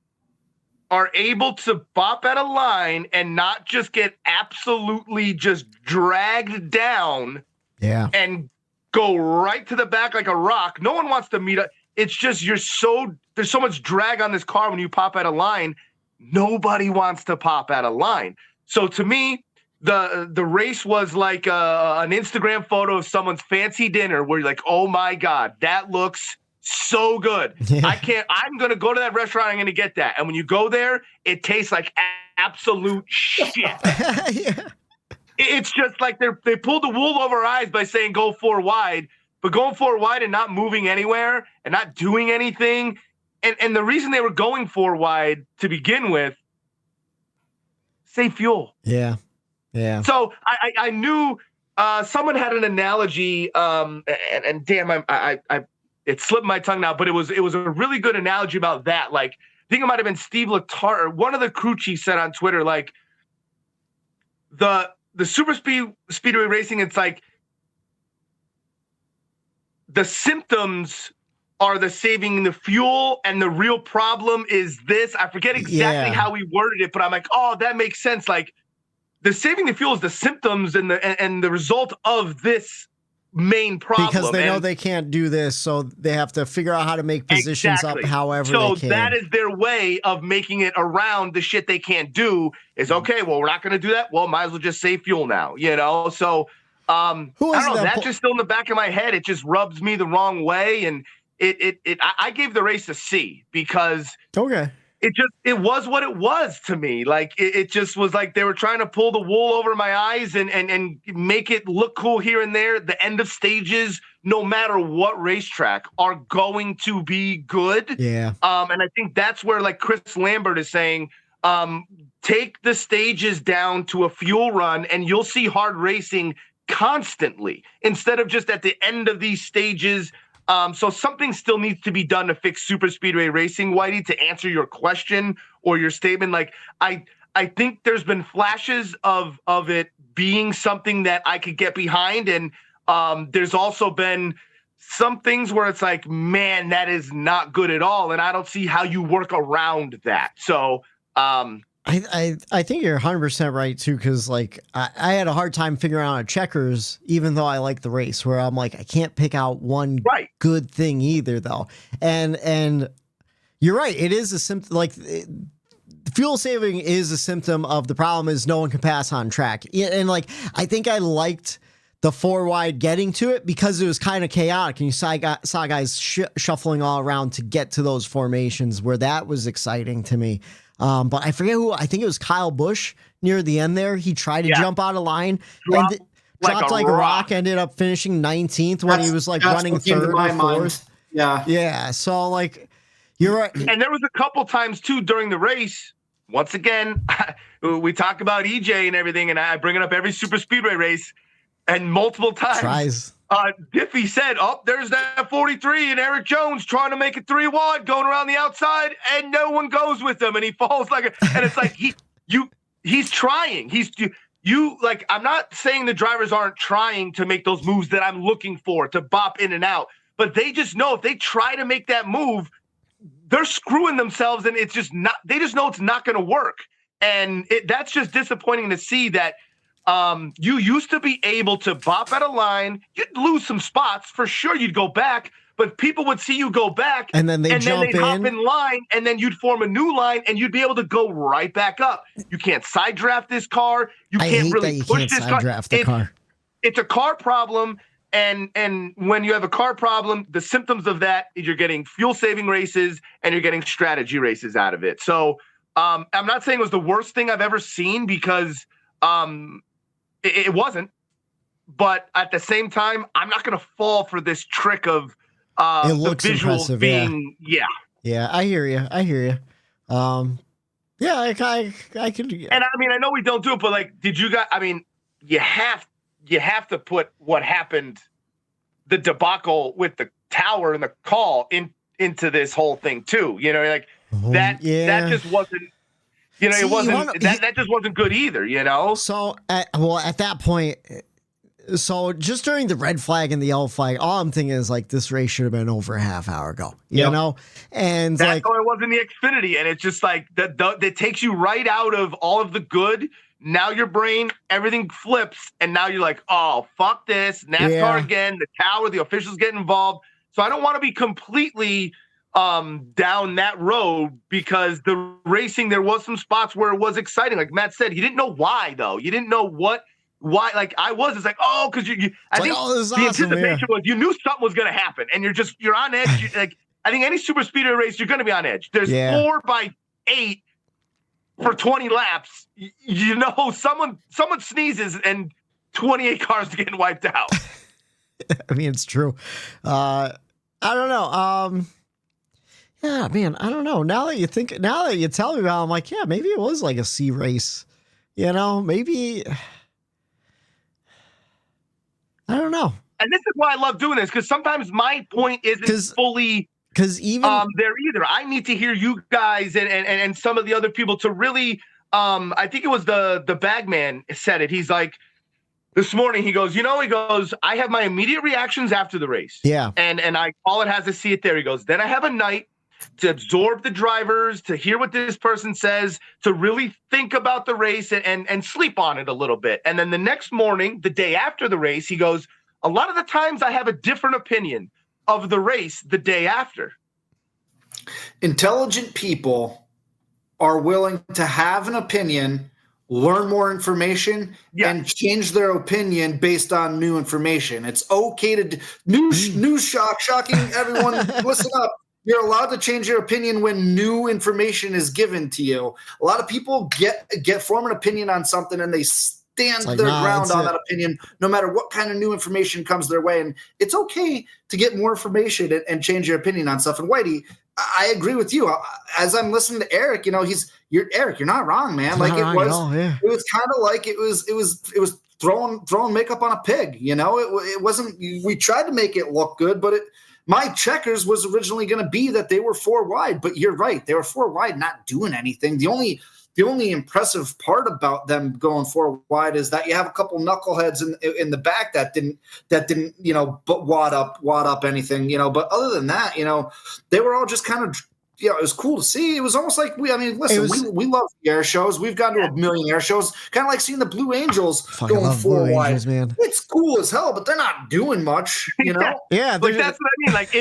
are able to bop out of line and not just get absolutely just dragged down, and go right to the back like a rock. No one wants to meet up. It's just there's so much drag on this car when you pop out of line. Nobody wants to pop out of line. So to me, the race was like an Instagram photo of someone's fancy dinner where you're like, oh my God, that looks so good. I'm going to go to that restaurant. I'm going to get that. And when you go there, it tastes like absolute shit. It's just like they pulled the wool over our eyes by saying go 4 wide, but going 4 wide and not moving anywhere and not doing anything. And the reason they were going 4 wide to begin with, save fuel. Yeah. So I knew someone had an analogy, and damn, it slipped my tongue now, but it was a really good analogy about that. Like, I think it might have been Steve Letarte or one of the crew chiefs said on Twitter, like the speedway racing, it's like the symptoms are the saving the fuel, and the real problem is this. I forget exactly how we worded it, but I'm like, oh, that makes sense. Like, the saving the fuel is the symptoms and the result of this main problem. Because they know they can't do this, so they have to figure out how to make positions up however they can. So that is their way of making it around the shit they can't do is, okay, well, we're not going to do that. Well, might as well just save fuel now, you know? So I don't know. That's just still in the back of my head. It just rubs me the wrong way. And I gave the race a C because it was what it was to me. Like it just was like they were trying to pull the wool over my eyes and make it look cool here and there. The end of stages, no matter what racetrack, are going to be good. Yeah. And I think that's where, like Chris Lambert is saying, take the stages down to a fuel run and you'll see hard racing constantly instead of just at the end of these stages. So something still needs to be done to fix super speedway racing, Whitey, to answer your question or your statement. Like I think there's been flashes of it being something that I could get behind. And there's also been some things where it's like, man, that is not good at all. And I don't see how you work around that. So I think you're 100% right too, because like I had a hard time figuring out a checkers, even though I like the race, where I'm like I can't pick out one good thing either, though. And you're right, it is a symptom. Like fuel saving is a symptom of the problem is no one can pass on track. And like I think I liked the 4 wide getting to it because it was kind of chaotic, and you saw guys shuffling all around to get to those formations where that was exciting to me. But I forget who, I think it was Kyle Busch near the end there. He tried to jump out of line and dropped like a rock, ended up finishing 19th when he was like running third or fourth. Yeah. So like, you're right. And there was a couple times too during the race. Once again, we talk about EJ and everything, and I bring it up every super speedway race, and multiple times. Diffie said, oh, there's that 43 and Eric Jones trying to make it 3 wide going around the outside, and no one goes with him, and he falls and it's like he's trying. Like, I'm not saying the drivers aren't trying to make those moves that I'm looking for to bop in and out, but they just know if they try to make that move, they're screwing themselves, and it's just not. They just know it's not going to work, and that's just disappointing to see that. You used to be able to bop at a line. You'd lose some spots for sure. You'd go back, but people would see you go back, and then they'd hop in line, and then you'd form a new line, and you'd be able to go right back up. You can't side draft this car. You can't really push this car. It's a car problem, and when you have a car problem, the symptoms of that is you're getting fuel saving races and you're getting strategy races out of it. So I'm not saying it was the worst thing I've ever seen because. It wasn't, but at the same time, I'm not going to fall for this trick of it looks the visuals being, Yeah, I hear you. Yeah, I could. And I mean, I know we don't do it, but like, did you guys? I mean, you have to put what happened, the debacle with the tower and the call into this whole thing too. You know, like that just wasn't. You know, that just wasn't good either, you know? So, at that point, so just during the red flag and the yellow flag, all I'm thinking is like, this race should have been over a half hour ago, you know? And that's how it was in the Xfinity. And it's just like, that takes you right out of all of the good. Now your brain, everything flips. And now you're like, oh, fuck this. NASCAR again, the tower, the officials get involved. So I don't want to be completely... down that road because the racing, there was some spots where it was exciting. Like Matt said, he didn't know why though. You didn't know why. Like I was, it's like, oh, because I think the anticipation was you knew something was going to happen, and you're on edge. Like I think any super speedway race, you're going to be on edge. There's 4 by 8 for 20 laps. You know, someone sneezes and 28 cars are getting wiped out. I mean, it's true. I don't know. Yeah, man, I don't know. Now that you tell me about it, I'm like, yeah, maybe it was like a C race. You know, maybe. I don't know. And this is why I love doing this, because sometimes my point isn't fully even there either. I need to hear you guys and some of the other people to really. I think it was the bagman said it. He's like, this morning he goes, I have my immediate reactions after the race. Yeah. And I all it has to see it there. He goes, then I have a night to absorb the drivers, to hear what this person says, to really think about the race and sleep on it a little bit. And then the next morning, the day after the race, he goes, a lot of the times I have a different opinion of the race the day after. Intelligent people are willing to have an opinion, learn more information, and change their opinion based on new information. It's okay to news shocking everyone. Listen up. You're allowed to change your opinion when new information is given to you. A lot of people form an opinion on something and they stand their ground on that opinion, no matter what kind of new information comes their way. And it's okay to get more information and change your opinion on stuff. And Whitey, I agree with you. As I'm listening to Eric, Eric, you're not wrong, man. Like it was kind of like it was throwing makeup on a pig. It wasn't. We tried to make it look good, but my checkers was originally going to be that they were 4 wide, but you're right. They were 4 wide, not doing anything. The only impressive part about them going 4 wide is that you have a couple knuckleheads in the back that didn't wad up anything, But other than that, they were all just kind of, it was cool to see. It was almost like we love the air shows. We've gone to a million air shows, kind of like seeing the Blue Angels going 4 wide. Angels, man. It's cool as hell, but they're not doing much, Yeah, like that's what I mean. Like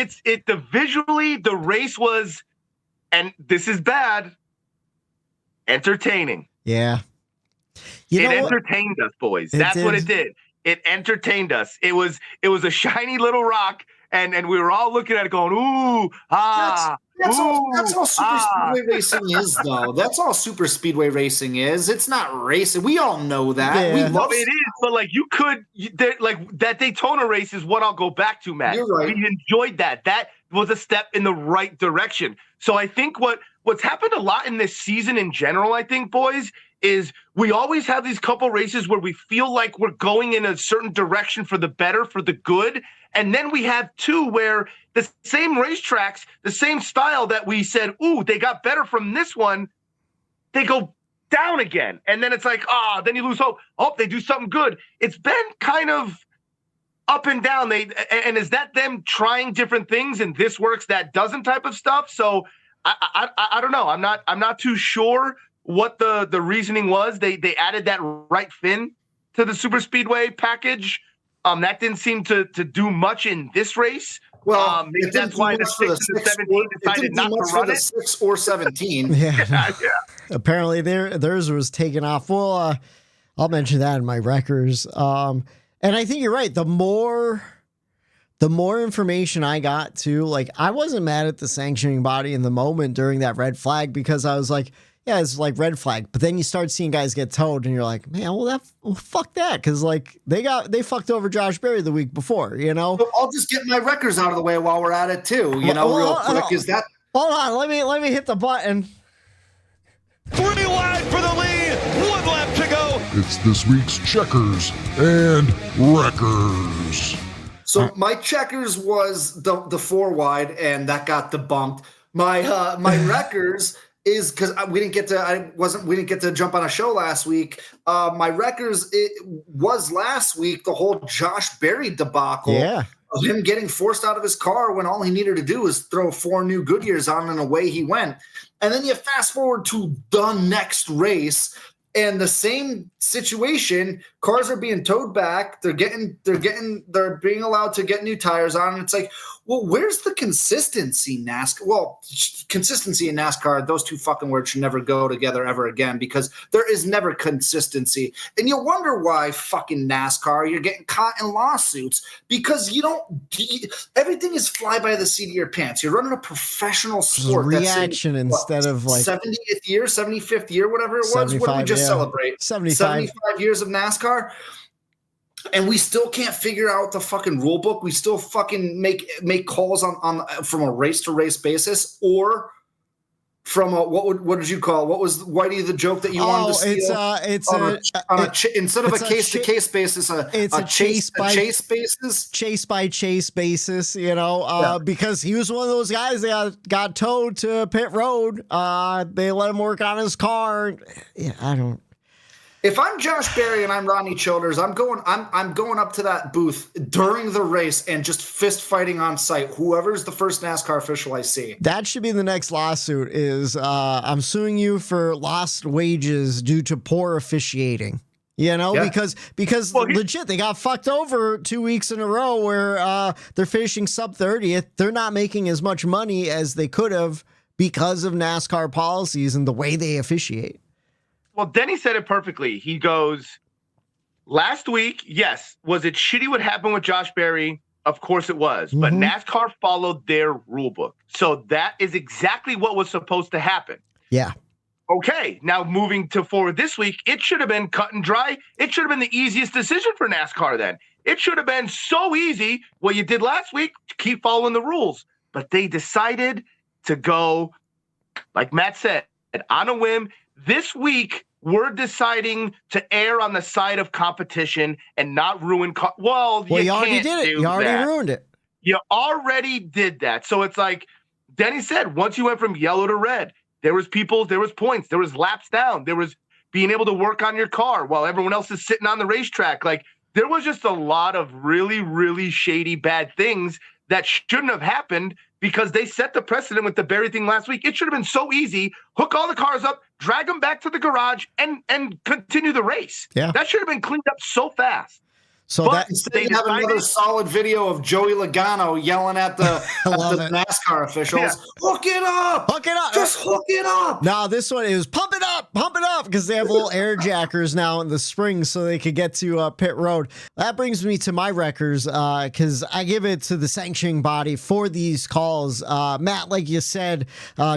visually the race was, and this is bad, entertaining. Yeah. It entertained us, boys. That's what it did. It entertained us. It was a shiny little rock, and we were all looking at it going, ooh, That's all super speedway racing is, though. That's all super speedway racing is. It's not racing. We all know that. Yeah. It is, but like that Daytona race is what I'll go back to, Matt. You're right. We enjoyed that. That was a step in the right direction. So I think what's happened a lot in this season in general, I think, boys, is we always have these couple races where we feel like we're going in a certain direction for the better, for the good. And then we have 2 where the same racetracks, the same style that we said, ooh, they got better from this one, they go down again. And then it's like, then you lose hope. Oh, they do something good. It's been kind of up and down. And is that them trying different things and this works, that doesn't type of stuff? So I don't know. I'm not too sure what the reasoning was. They added that right fin to the super speedway package. That didn't seem to do much in this race. Well, maybe that's why the 6 and 17 decided not to run it. 6 or 17. Yeah. Apparently theirs was taken off. Well, I'll mention that in my wreckers. And I think you're right. The more information I got too, like I wasn't mad at the sanctioning body in the moment during that red flag because I was like, yeah, it's like red flag. But then you start seeing guys get towed and you're like, man, fuck that. Cause like they fucked over Josh Berry the week before, So I'll just get my wreckers out of the way while we're at it too, real quick. Is that hold on, let me hit the button. 3 wide for the lead, 1 lap to go. It's this week's Checkers and Wreckers. So my checkers was the 4 wide, and that got debunked. My wreckers is because we didn't get to jump on a show last week. My wreckers was last week the whole Josh Berry debacle. Yeah. Of him getting forced out of his car when all he needed to do was throw 4 new Goodyears on and away he went. And then you fast forward to the next race. And the same situation, cars are being towed back. They're being allowed to get new tires on. And it's like, well, where's the consistency, NASCAR? Well, consistency in NASCAR, those 2 fucking words should never go together ever again because there is never consistency. And you wonder why fucking NASCAR, you're getting caught in lawsuits because everything is fly by the seat of your pants. You're running a professional sport. Reaction instead of like 70th year, 75th year, whatever it was. What did we just celebrate? 75 years of NASCAR. And we still can't figure out the fucking rule book. We still fucking make calls on from a race to race basis, or from what did you call it? What was Whitey the joke that you wanted to steal? Instead of a case-to-case basis, it's a chase basis. Chase by chase basis, because he was one of those guys that got towed to pit road. They let him work on his car. Yeah, I don't. If I'm Josh Berry and I'm Ronnie Childers, I'm going up to that booth during the race and just fist fighting on site. Whoever's the first NASCAR official I see. That should be the next lawsuit. Is I'm suing you for lost wages due to poor officiating. Because legit, they got fucked over 2 weeks in a row where they're finishing sub 30th. They're not making as much money as they could have because of NASCAR policies and the way they officiate. Well, Denny said it perfectly. He goes, last week, yes, was it shitty what happened with Josh Berry? Of course it was. Mm-hmm. But NASCAR followed their rule book. So that is exactly what was supposed to happen. Yeah. Okay, now moving to forward this week, it should have been cut and dry. It should have been the easiest decision for NASCAR then. It should have been so easy what you did last week to keep following the rules. But they decided to go, like Matt said, on a whim. This week, we're deciding to err on the side of competition and not ruin. You already did it. You already ruined it. You already did that. So it's like Denny said, once you went from yellow to red, there was points, there was laps down, there was being able to work on your car while everyone else is sitting on the racetrack. Like, there was just a lot of really, really shady, bad things that shouldn't have happened because they set the precedent with the Berry thing last week. It should have been so easy. Hook all the cars up, drag them back to the garage, and continue the race. Yeah. That should have been cleaned up so fast. So they have another solid video of Joey Logano yelling at the NASCAR officials. Yeah. Hook it up! Hook it up! Just hook it up! No, this one is pump it up, because they have little air jackers now in the springs so they could get to pit road. That brings me to my wreckers because I give it to the sanctioning body for these calls. Matt, like you said,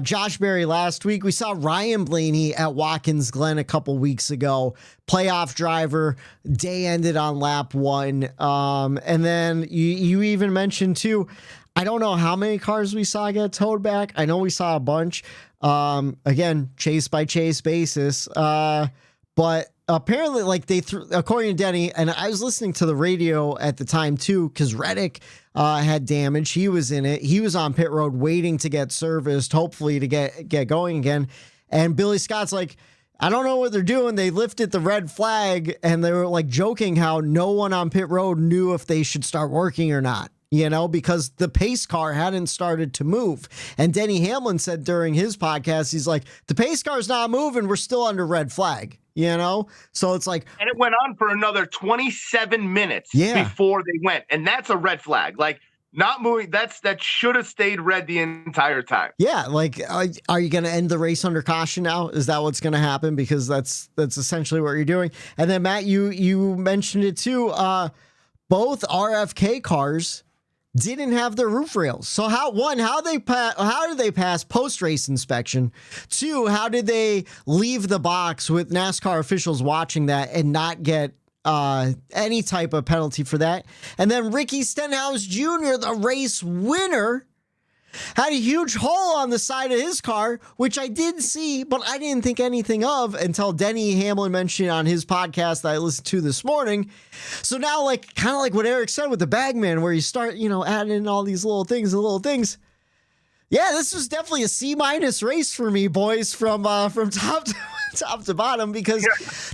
Josh Berry last week. We saw Ryan Blaney at Watkins Glen a couple weeks ago. Playoff driver, day ended on lap 1. And then you even mentioned too, I don't know how many cars we saw get towed back. I know we saw a bunch. Again, chase by chase basis. But apparently, like according to Denny, and I was listening to the radio at the time too, because Reddick had damage. He was in it. He was on pit road waiting to get serviced, hopefully to get going again. And Billy Scott's like, I don't know what they're doing. They lifted the red flag and they were like joking how no one on pit road knew if they should start working or not, because the pace car hadn't started to move. And Denny Hamlin said during his podcast, he's like, the pace car's not moving. We're still under red flag, So it's like. And it went on for another 27 minutes before they went. And that's a red flag. Like, not moving. That should have stayed red the entire time. Yeah, like, are you going to end the race under caution now? Is that what's going to happen? Because that's essentially what you're doing. And then Matt, you mentioned it too. Both RFK cars didn't have their roof rails. So how did they pass post race inspection? 2, how did they leave the box with NASCAR officials watching that and not get any type of penalty for that? And then Ricky Stenhouse Jr., the race winner, had a huge hole on the side of his car, which I did see, but I didn't think anything of until Denny Hamlin mentioned on his podcast that I listened to this morning. So now, like, kind of like what Eric said with the Bagman, where you start, adding in all these little things. Yeah, this was definitely a C- race for me, boys, from top to bottom, because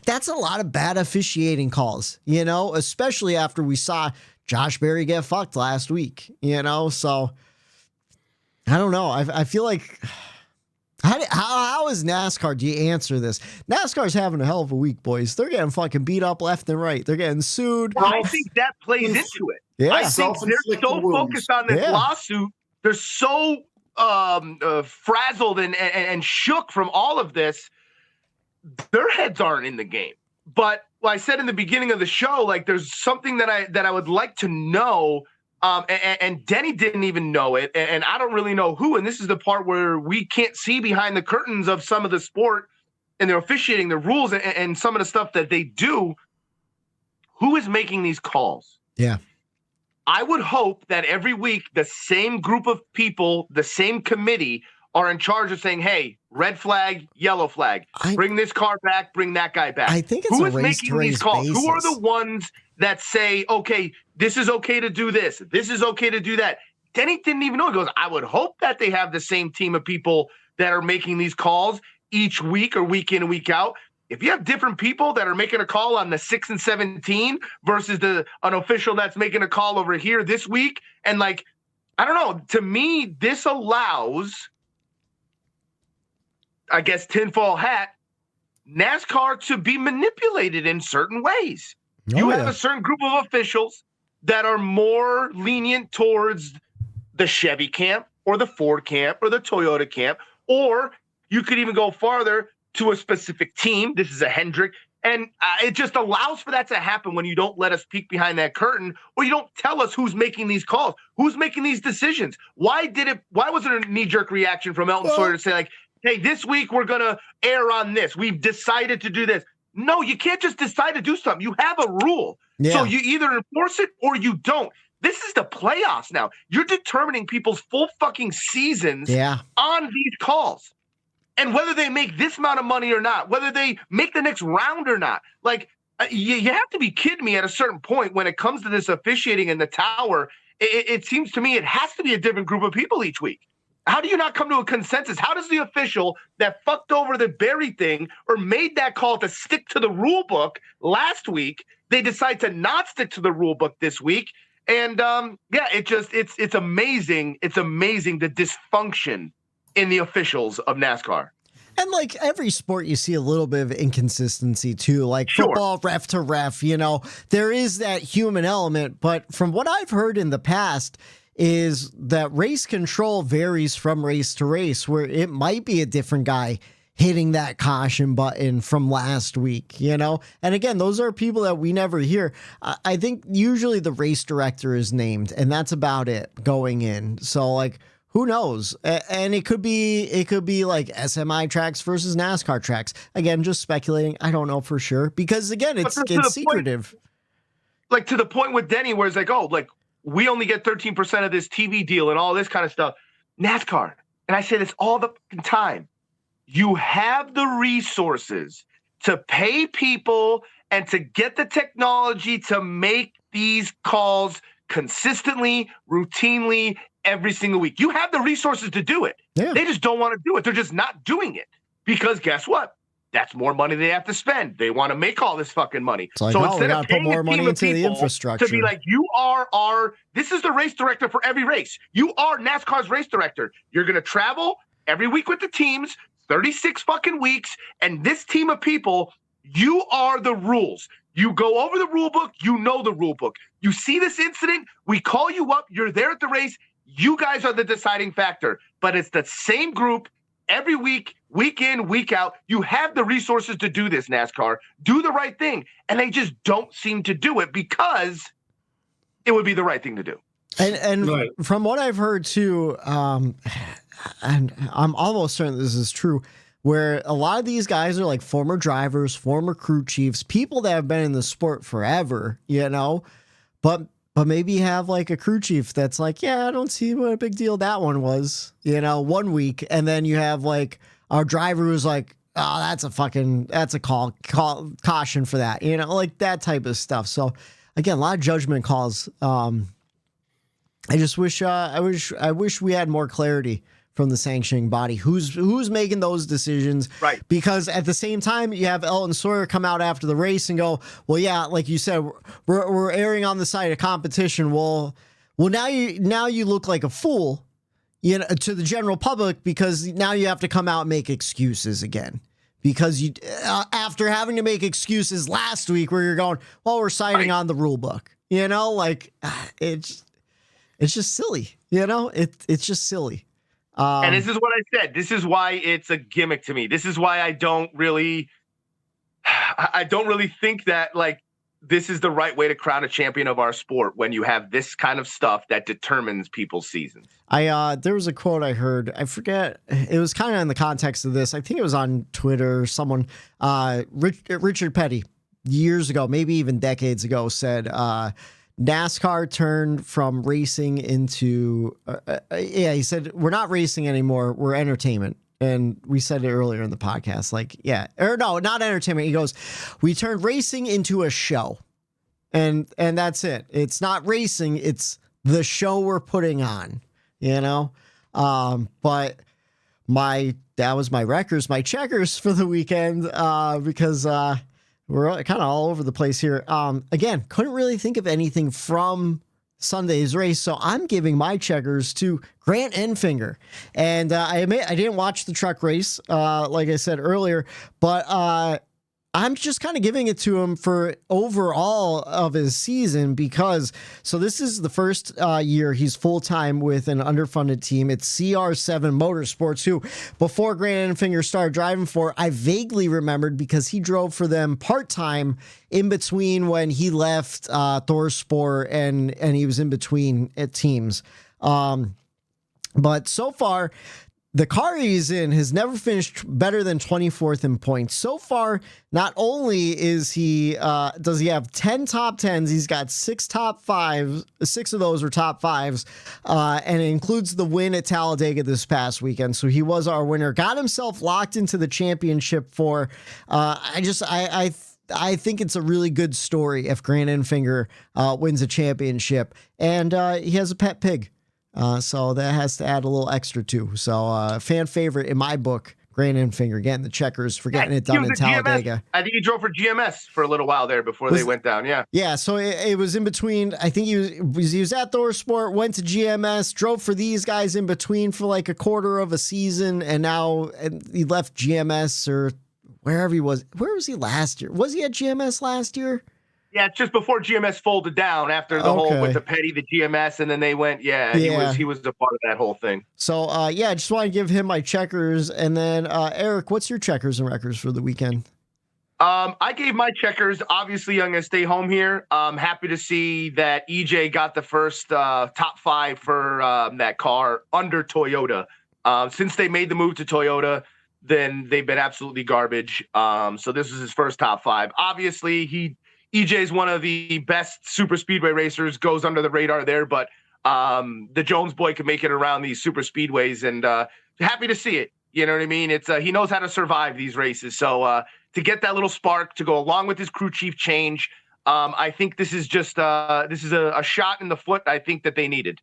that's a lot of bad officiating calls, especially after we saw Josh Berry get fucked last week, so I don't know. I feel like, how is NASCAR? Do you answer this? NASCAR's having a hell of a week, boys. They're getting fucking beat up left and right. They're getting sued. Well, I think that plays into it. Yeah. I think they're so focused on this lawsuit. They're so frazzled and shook from all of this. Their heads aren't in the game. But I said in the beginning of the show, like, there's something that I would like to know. And Denny didn't even know it. And I don't really know who. And this is the part where we can't see behind the curtains of some of the sport and their officiating, the rules, and some of the stuff that they do. Who is making these calls? Yeah. I would hope that every week the same group of people, the same committee, are in charge of saying, hey, red flag, yellow flag, bring this car back, bring that guy back. I think it's who a is race making these calls? Who are the ones that say, okay, this is okay to do this. This is okay to do that. Denny didn't even know. He goes, I would hope that they have the same team of people that are making these calls each week or week in and week out. If you have different people that are making a call on the 6 and 17 versus an official that's making a call over here this week, and like, I don't know, to me, this allows, I guess, tinfoil hat, NASCAR to be manipulated in certain ways. You have a certain group of officials that are more lenient towards the Chevy camp or the Ford camp or the Toyota camp, or you could even go farther to a specific team. This is a Hendrick. And it just allows for that to happen when you don't let us peek behind that curtain, or you don't tell us who's making these calls, who's making these decisions. Why was it a knee-jerk reaction from Elton Sawyer to say, like, hey, this week we're going to err on this. We've decided to do this. No, you can't just decide to do something. You have a rule. Yeah. So you either enforce it or you don't. This is the playoffs now. You're determining people's full fucking seasons on these calls. And whether they make this amount of money or not, whether they make the next round or not. Like, you have to be kidding me at a certain point when it comes to this officiating in the tower. It seems to me it has to be a different group of people each week. How do you not come to a consensus? How does the official that fucked over the Berry thing or made that call to stick to the rule book last week, they decide to not stick to the rule book this week? And it's amazing. It's amazing the dysfunction in the officials of NASCAR. And like every sport, you see a little bit of inconsistency too, like football, ref to ref, there is that human element. But from what I've heard in the past is that race control varies from race to race, where it might be a different guy hitting that caution button from last week, And again, those are people that we never hear. I think usually the race director is named, and that's about it going in. So like, who knows? And it could be like SMI tracks versus NASCAR tracks. Again, just speculating. I don't know for sure because again, it's secretive. Like to the point with Denny, where it's like, oh, like we only get 13% of this TV deal and all this kind of stuff. NASCAR, and I say this all the time. You have the resources to pay people and to get the technology to make these calls consistently, routinely, every single week. You have the resources to do it. Yeah. They just don't want to do it. They're just not doing it because guess what? That's more money they have to spend. They want to make all this fucking money. Like, so instead of paying more money into the infrastructure to be like, you are this is the race director for every race. You are NASCAR's race director. You're going to travel every week with the teams, 36 fucking weeks. And this team of people, you are the rules. You go over the rule book. You know the rule book. You see this incident. We call you up. You're there at the race. You guys are the deciding factor, but it's the same group every week, week in, week out. You have the resources to do this, NASCAR. Do the right thing. And they just don't seem to do it because it would be the right thing to do. And right. From what I've heard too, and I'm almost certain this is true, where a lot of these guys are like former drivers, former crew chiefs, people that have been in the sport forever, but maybe you have like a crew chief that's like, yeah, I don't see what a big deal that one was, 1 week. And then you have like our driver who's like, oh, that's a caution for that, like that type of stuff. So again, a lot of judgment calls. I just wish, I wish we had more clarity from the sanctioning body. Who's making those decisions? Right. Because at the same time, you have Elton Sawyer come out after the race and go, well, yeah, like you said, we're erring on the side of competition. Well, now you look like a fool, to the general public because now you have to come out and make excuses again. Because you, after having to make excuses last week where you're going, well, we're citing on the rule book, like it's just silly, it's just silly. And this is what I said. This is why it's a gimmick to me. This is why I don't really think that like this is the right way to crown a champion of our sport when you have this kind of stuff that determines people's seasons. There was a quote I heard. I forget. It was kind of in the context of this. I think it was on Twitter. Someone, Richard Petty, years ago, maybe even decades ago, said, NASCAR turned from racing into, he said, we're not racing anymore. We're entertainment. And we said it earlier in the podcast, not entertainment. He goes, we turned racing into a show. And that's it. It's not racing. It's the show we're putting on, but that was my wreckers, my checkers for the weekend, because, we're kind of all over the place here. Again, couldn't really think of anything from Sunday's race, so I'm giving my checkers to Grant Enfinger. And I admit I didn't watch the truck race, like I said earlier, but I'm just kind of giving it to him for overall of his season because, so this is the first year he's full-time with an underfunded team. It's CR7 Motorsports, who before Grant Enfinger started driving for, I vaguely remembered because he drove for them part-time in between when he left Thorsport and he was in between at teams. But so far, the car he's in has never finished better than 24th in points. So far, not only is he does he have 10 top 10s, he's got 6 top 5s. 6 of those are top 5s, and it includes the win at Talladega this past weekend. So he was our winner. Got himself locked into the championship for. I think it's a really good story if Grant Enfinger wins a championship, and he has a pet pig. So that has to add a little extra too. So fan favorite in my book, Grant Enfinger, getting the checkers for getting it done in Talladega. I think he drove for GMS for a little while there before they went down. Yeah. Yeah. So it was in between. I think he was at Thorsport, went to GMS, drove for these guys in between for like a quarter of a season. And now he left GMS or wherever he was. Where was he last year? Was he at GMS last year? Yeah, just before GMS folded down after the whole with the Petty, the GMS, and then they went. He was a part of that whole thing. So I just want to give him my checkers, and then Eric, what's your checkers and wreckers for the weekend? I gave my checkers. Obviously, I'm gonna stay home here. I'm happy to see that EJ got the first top 5 for that car under Toyota. Since they made the move to Toyota, then they've been absolutely garbage. So this is his first top 5. Obviously, EJ is one of the best super speedway racers, goes under the radar there, but the Jones boy can make it around these super speedways, and happy to see it. You know what I mean? It's he knows how to survive these races. So to get that little spark to go along with his crew chief change, I think this is just a shot in the foot I think that they needed.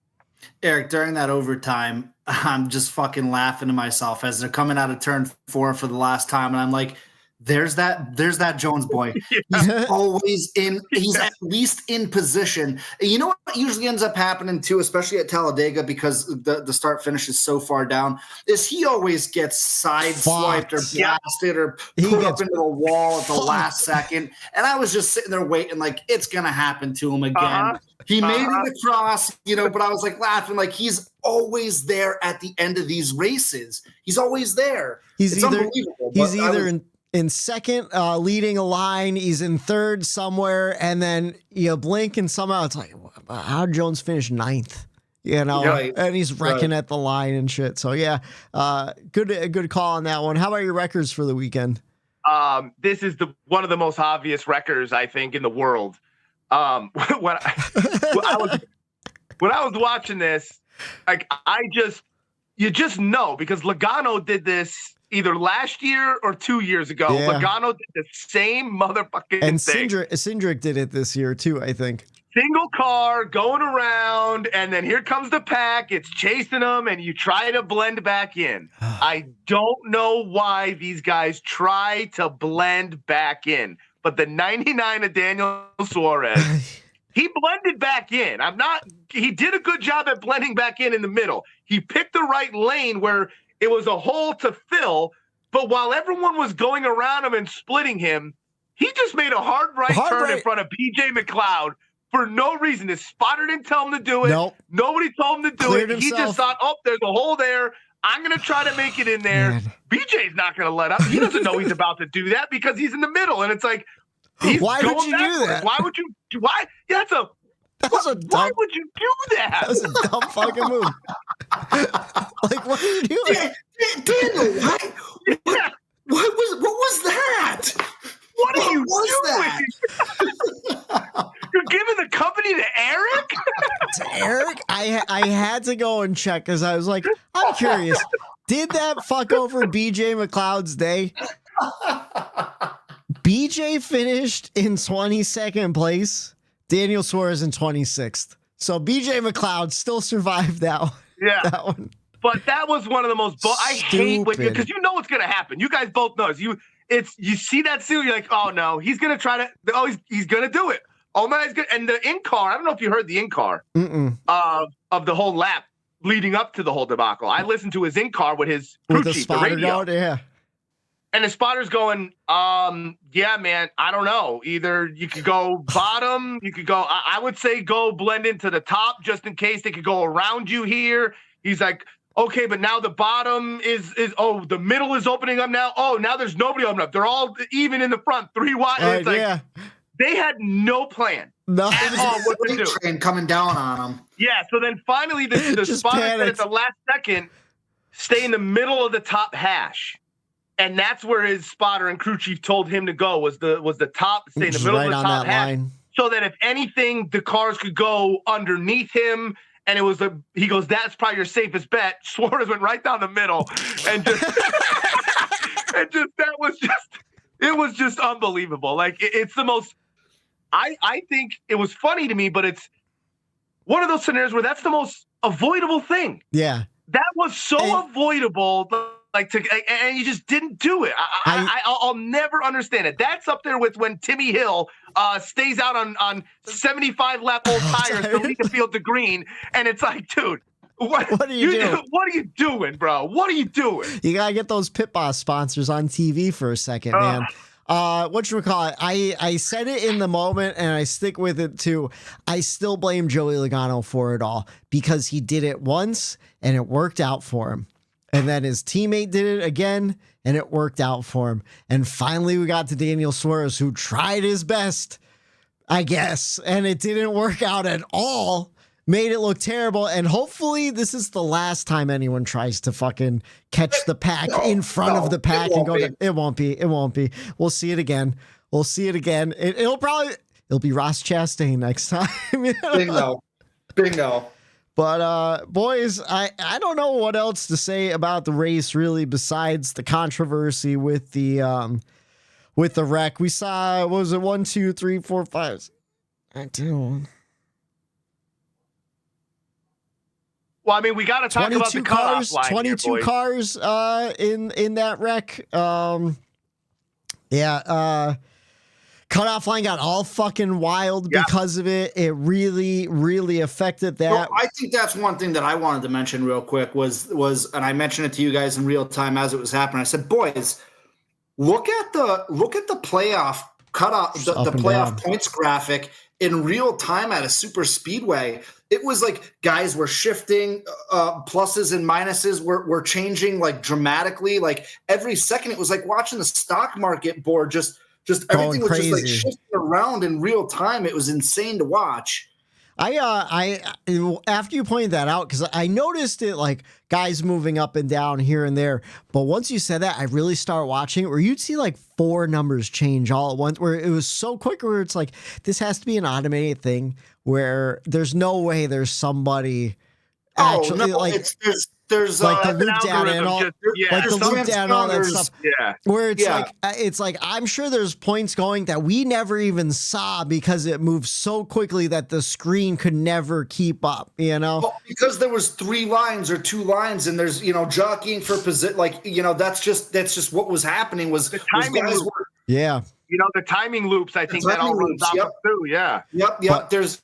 Eric, during that overtime, I'm just fucking laughing to myself as they're coming out of turn 4 for the last time, and I'm like, There's that Jones boy. He's always he's at least in position. And you know what usually ends up happening too, especially at Talladega, because the start finish is so far down, is he always gets sideswiped or blasted or put up into the wall at the last second. And I was just sitting there waiting, like, it's going to happen to him again. He made it across, but I was like laughing, like he's always there at the end of these races. He's always there. It's unbelievable. He's either in second, leading a line, he's in third somewhere, and then you blink and somehow it's like, how did Jones finish 9th? Right. And he's wrecking at the line and shit. So good call on that one. How about your records for the weekend? This is one of the most obvious wreckers I think in the world. When I was watching this, like you just know, because Logano did this either last year or 2 years ago. Yeah. Logano did the same motherfucking and thing. Cindric did it this year too, I think. Single car going around, and then here comes the pack. It's chasing them, and you try to blend back in. I don't know why these guys try to blend back in, but the 99 of Daniel Suarez, he blended back in. He did a good job at blending back in the middle. He picked the right lane where it was a hole to fill, but while everyone was going around him and splitting him, he just made a hard right turn in front of PJ McLeod for no reason. His spotter didn't tell him to do it. Nope. Nobody told him to do it. He just thought, there's a hole there. I'm going to try to make it in there. Man. BJ's not going to let up. He doesn't know he's about to do that because he's in the middle. And it's like, why would you do that? Why would you? Why? Yeah, why would you do that? That was a dumb fucking move. Like, what are you doing? Daniel, what was that? What are you doing? You're giving the company to I had to go and check because I was like, I'm curious. Did that fuck over BJ McLeod's day? BJ finished in 22nd place. Daniel Suarez in 26th. So BJ McLeod still survived that one. Yeah. That one. But that was one of the most. I hate when because you know what's gonna happen. You guys both know. You see that suit. You're like, oh no, he's gonna try to. Oh, he's gonna do it. Oh man, he's good. And the in car. I don't know if you heard the in car of the whole lap leading up to the whole debacle. I listened to his in car with his crew chief, the radio. Yeah. And the spotter's going, yeah, man, I don't know. Either you could go bottom, you could go, I would say go blend into the top just in case they could go around you here. He's like, okay, but now the bottom is the middle is opening up now. Oh, now there's nobody opening up. They're all even in the front, 3 wide. It's like, yeah. They had no plan. No. At all what to do. Train coming down on them. Yeah, so then finally the spotter said at the last second, stay in the middle of the top hash. And that's where his spotter and crew chief told him to go was the top, stay in the middle of the top hash, so that if anything, the cars could go underneath him. And it was he goes, that's probably your safest bet. Suarez went right down the middle, and just it was just unbelievable. Like it's the most. I think it was funny to me, but it's one of those scenarios where that's the most avoidable thing. Yeah, that was so avoidable. And you just didn't do it. I'll never understand it. That's up there with when Timmy Hill stays out on 75 lap old tires to lead the field to green, and it's like, dude, what are you doing? What are you doing, bro? What are you doing? You gotta get those Pit Boss sponsors on TV for a second, man. Whatchamacallit? I said it in the moment, and I stick with it too. I still blame Joey Logano for it all because he did it once and it worked out for him. And then his teammate did it again, and it worked out for him. And finally, we got to Daniel Suarez, who tried his best, I guess, and it didn't work out at all. Made it look terrible. And hopefully, this is the last time anyone tries to fucking catch the pack in front of the pack and go. It won't be. It won't be. We'll see it again. We'll see it again. It'll be Ross Chastain next time. Bingo. But boys, I don't know what else to say about the race really besides the controversy with the wreck. We saw, what was it, 1, 2, 3, 4, 5. I do. Well, I mean, we got to talk about the cutoff line. 22 here, cars in that wreck. Cutoff line got all fucking wild because of it. It really, really affected that. Well, I think that's one thing that I wanted to mention real quick was, and I mentioned it to you guys in real time as it was happening. I said, boys, look at the playoff cutoff, the playoff points graphic in real time at a super speedway. It was like guys were shifting, pluses and minuses were changing like dramatically. Like every second, it was like watching the stock market board just everything was just like shifting around in real time. It was insane to watch. I after you pointed that out, because I noticed it like guys moving up and down here and there. But once you said that, I really started watching it where you'd see like 4 numbers change all at once, where it was so quick where it's like, this has to be an automated thing where there's no way there's somebody actually there's like the loop data and all, like the loop data and all that stuff. Yeah. Where it's like I'm sure there's points going that we never even saw because it moves so quickly that the screen could never keep up. You know, well, because there was 3 lines or 2 lines, and there's jockeying for position. Like that's just what was happening. Was the timing was loop. The timing loops. I think that all runs off too. Yeah. Yep. But there's.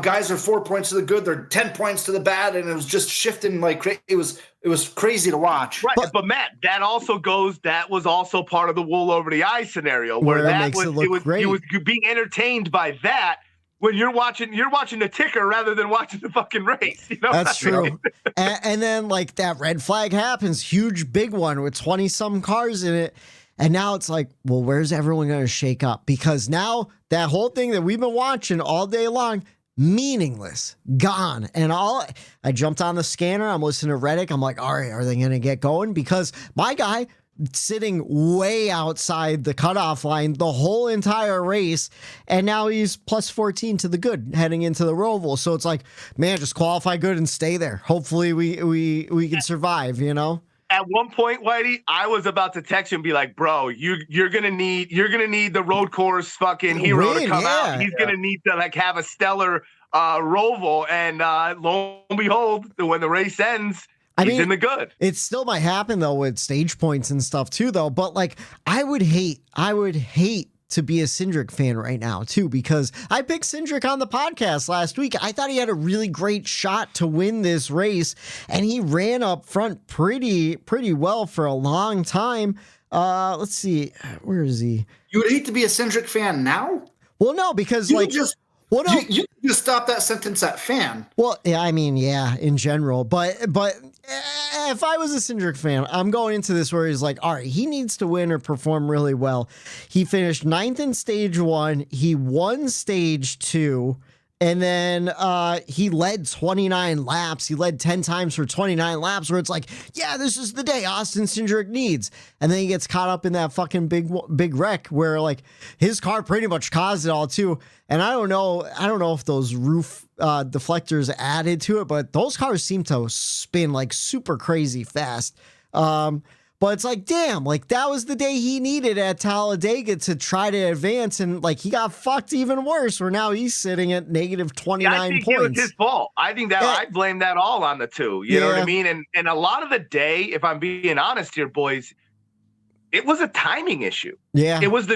Guys are 4 points to the good, they're 10 points to the bad, and it was just shifting like it was crazy to watch. Right, but Matt, that was also part of the wool over the eye scenario where that was being entertained by that when you're watching the ticker rather than watching the fucking race. That's true. And then like that red flag happens, huge big one with 20-some cars in it. And now it's like, well, where's everyone going to shake up? Because now that whole thing that we've been watching all day long, meaningless, gone. And I jumped on the scanner. I'm listening to Reddick. I'm like, all right, are they going to get going? Because my guy, sitting way outside the cutoff line the whole entire race, and now he's plus 14 to the good heading into the Roval. So it's like, man, just qualify good and stay there. Hopefully we can survive, you know? At one point, Whitey, I was about to text you and be like, bro, you're gonna need the road course fucking hero to come out. He's gonna need to like have a stellar Roval, and lo and behold, when the race ends, he's in the good. It still might happen though with stage points and stuff too, though. But like, I would hate to be a Cindric fan right now too, because I picked Cindric on the podcast last week. I thought he had a really great shot to win this race, and he ran up front pretty well for a long time. Let's see, where is he? You would hate to be a Cindric fan now? Well, no, because you just stop that sentence at fan. Well, yeah, I mean, yeah, in general, but if I was a Cindric fan, I'm going into this where he's like, all right, he needs to win or perform really well. He finished 9th in stage 1. He won stage 2. And then he led 29 laps. He led 10 times for 29 laps, where it's like, yeah, this is the day Austin Cindric needs. And then he gets caught up in that fucking big wreck where like his car pretty much caused it all too. And I don't know if those roof deflectors added to it, but those cars seem to spin like super crazy fast. But it's like, damn, like that was the day he needed at Talladega to try to advance, and like he got fucked even worse, where now he's sitting at negative 29 points. I think it was his fault. I think that I blame that all on the two. You know what I mean? And a lot of the day, if I'm being honest here, boys, it was a timing issue. Yeah. It was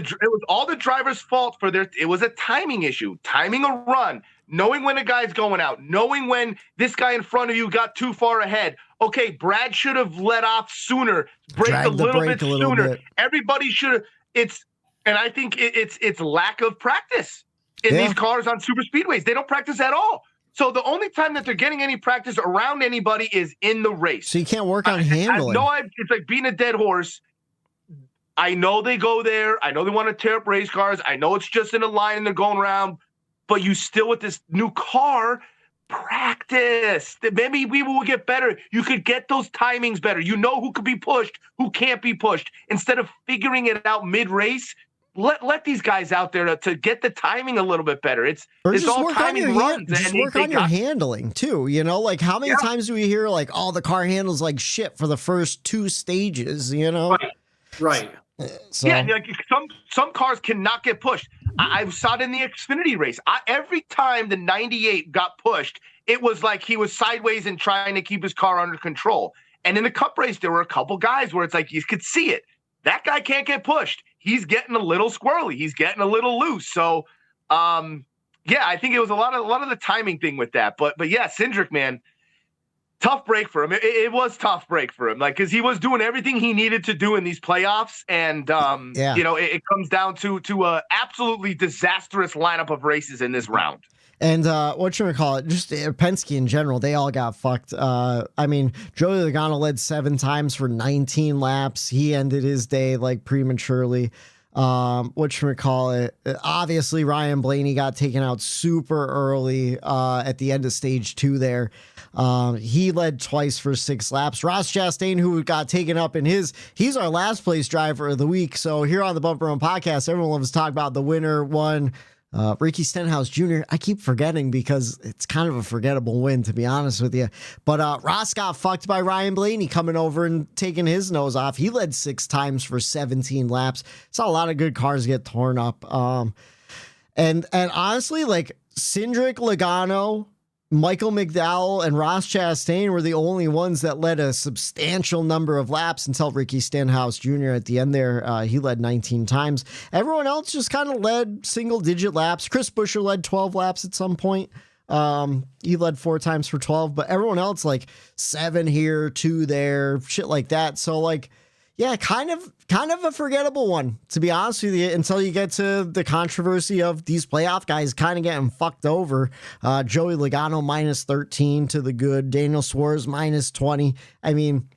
all the driver's fault it was a timing issue. Timing a run, knowing when a guy's going out, knowing when this guy in front of you got too far ahead. Okay, Brad should have let off sooner, brake a little bit sooner. Everybody should have. And I think it's lack of practice in these cars on super speedways. They don't practice at all. So the only time that they're getting any practice around anybody is in the race. So you can't work on handling. It's like being a dead horse. I know they go there. I know they want to tear up race cars. I know it's just in a line and they're going around. But you still, with this new car, practice. Maybe we will get better. You could get those timings better. You know who could be pushed, who can't be pushed. Instead of figuring it out mid-race, let these guys out there to get the timing a little bit better. It's all timing runs. Just work on your handling too. You know, like how many times do we hear like, oh, the car handles like shit for the first 2 stages, you know? Right. So. Yeah, like some cars cannot get pushed. I saw it in the Xfinity race. Every time the 98 got pushed, it was like he was sideways and trying to keep his car under control. And in the Cup race, there were a couple guys where it's like you could see it. That guy can't get pushed. He's getting a little squirrely. He's getting a little loose. So, I think it was a lot of the timing thing with that. But yeah, Cindric, man. Tough break for him. It was tough break for him, like because he was doing everything he needed to do in these playoffs, and it comes down to a absolutely disastrous lineup of races in this round. And whatchamacallit, just Penske in general, they all got fucked. I mean, Joey Logano led 7 times for 19 laps. He ended his day like prematurely. Whatchamacallit, obviously Ryan Blaney got taken out super early at the end of stage 2 there. He led twice for 6 laps. Ross Chastain, who got taken up in he's our last place driver of the week. So here on the Bumper Run podcast, everyone loves to talk about the winner one. Ricky Stenhouse Jr. I keep forgetting because it's kind of a forgettable win, to be honest with you. But Ross got fucked by Ryan Blaney coming over and taking his nose off. He led 6 times for 17 laps. Saw a lot of good cars get torn up. And honestly, like Cindric, Logano, Michael McDowell, and Ross Chastain were the only ones that led a substantial number of laps until Ricky Stenhouse Jr. at the end there. He led 19 times. Everyone else just kind of led single-digit laps. Chris Buescher led 12 laps at some point. He led 4 times for 12, but everyone else like 7 here, 2 there, shit like that. So like, yeah, kind of a forgettable one, to be honest with you, until you get to the controversy of these playoff guys kind of getting fucked over. Joey Logano minus 13 to the good. Daniel Suarez minus 20. I mean,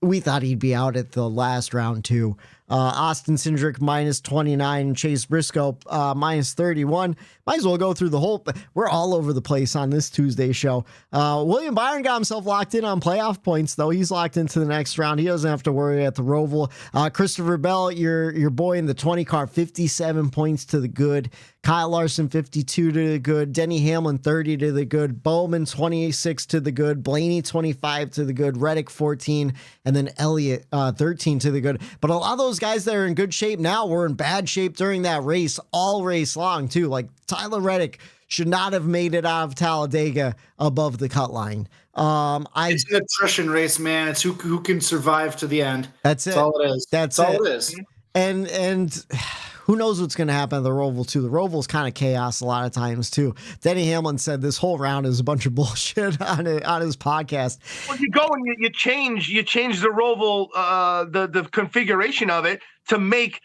we thought he'd be out at the last round too. Austin Cindric -29, Chase Briscoe -31. Might as well go through the whole. We're all over the place on this Tuesday show. William Byron got himself locked in on playoff points, though. He's locked into the next round. He doesn't have to worry at the Roval. Christopher Bell, your boy in the 20 car, 57 points to the good. Kyle Larson, 52 to the good. Denny Hamlin, 30 to the good. Bowman, 26 to the good. Blaney, 25 to the good. Reddick, 14. And then Elliott, 13 to the good. But a lot of those guys that are in good shape now were in bad shape during that race, all race long, too. Like Tyler Reddick should not have made it out of Talladega above the cut line. It's an attrition race, man. It's who can survive to the end. That's it. That's all it is. That's all it. it is. And who knows what's going to happen at the Roval, too. The Roval's kind of chaos a lot of times, too. Denny Hamlin said this whole round is a bunch of bullshit on his podcast. Well, you go and you change the Roval, the configuration of it to make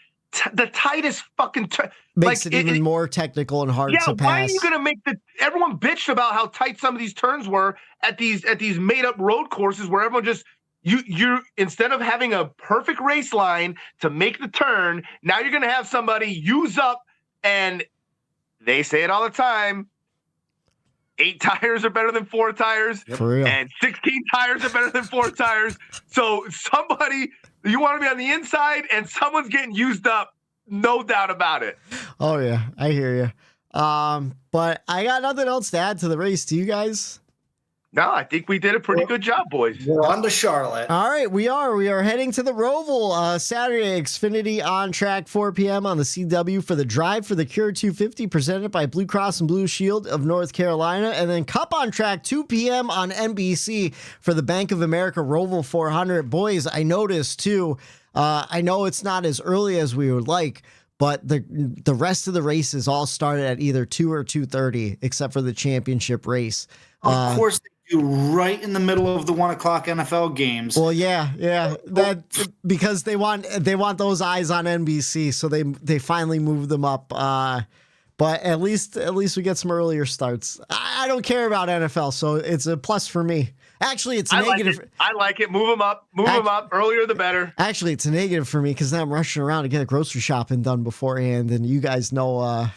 the tightest fucking makes it even more technical and hard to pass. Why are you going to make everyone bitched about how tight some of these turns were at these made up road courses where everyone just you instead of having a perfect race line to make the turn, now you're going to have somebody use up, and they say it all the time, 8 tires are better than 4 tires, For real. And 16 tires are better than 4 tires. So you want to be on the inside, and someone's getting used up, no doubt about it. Oh yeah, I hear you. But I got nothing else to add to the race. Do you guys? No, I think we did a pretty good job, boys. We're on to Charlotte. All right, we are heading to the Roval Saturday. Xfinity on track, 4 p.m. on the CW for the Drive for the Cure 250, presented by Blue Cross and Blue Shield of North Carolina, and then Cup on track, 2 p.m. on NBC for the Bank of America Roval 400. Boys, I noticed too. I know it's not as early as we would like, but the rest of the races all started at either 2 or 2:30, except for the championship race. Of course, they do, right in the middle of the 1 o'clock NFL games. Well, yeah, that because they want those eyes on NBC, so they finally moved them up. But at least we get some earlier starts. I don't care about NFL, so it's a plus for me. Actually, it's a negative. I like it. Move them up. Move them up. Earlier the better. Actually, it's a negative for me because then I'm rushing around to get grocery shopping done beforehand, and you guys know, I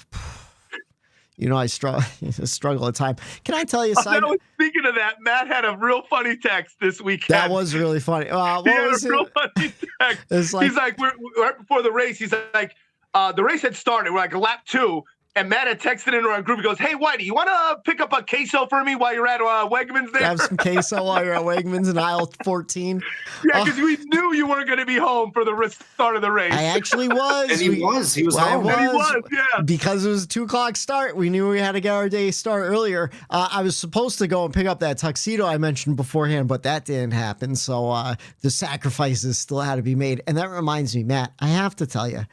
struggle at time. Can I tell you something? Speaking of that, Matt had a real funny text this weekend. That was really funny. What he had was a real funny text. He's like, we're right before the race. He's like, the race had started. We're like lap 2. And Matt had texted into our group. He goes, "Hey, Whitey, you want to pick up a queso for me while you're at Wegmans there?" Have some queso while you're at Wegmans in aisle 14. Yeah, because we knew you weren't going to be home for the start of the race. I actually was. And he was home. And he was, yeah. Because it was a 2 o'clock start. We knew we had to get our day start earlier. I was supposed to go and pick up that tuxedo I mentioned beforehand, but that didn't happen. So the sacrifices still had to be made. And that reminds me, Matt, I have to tell you.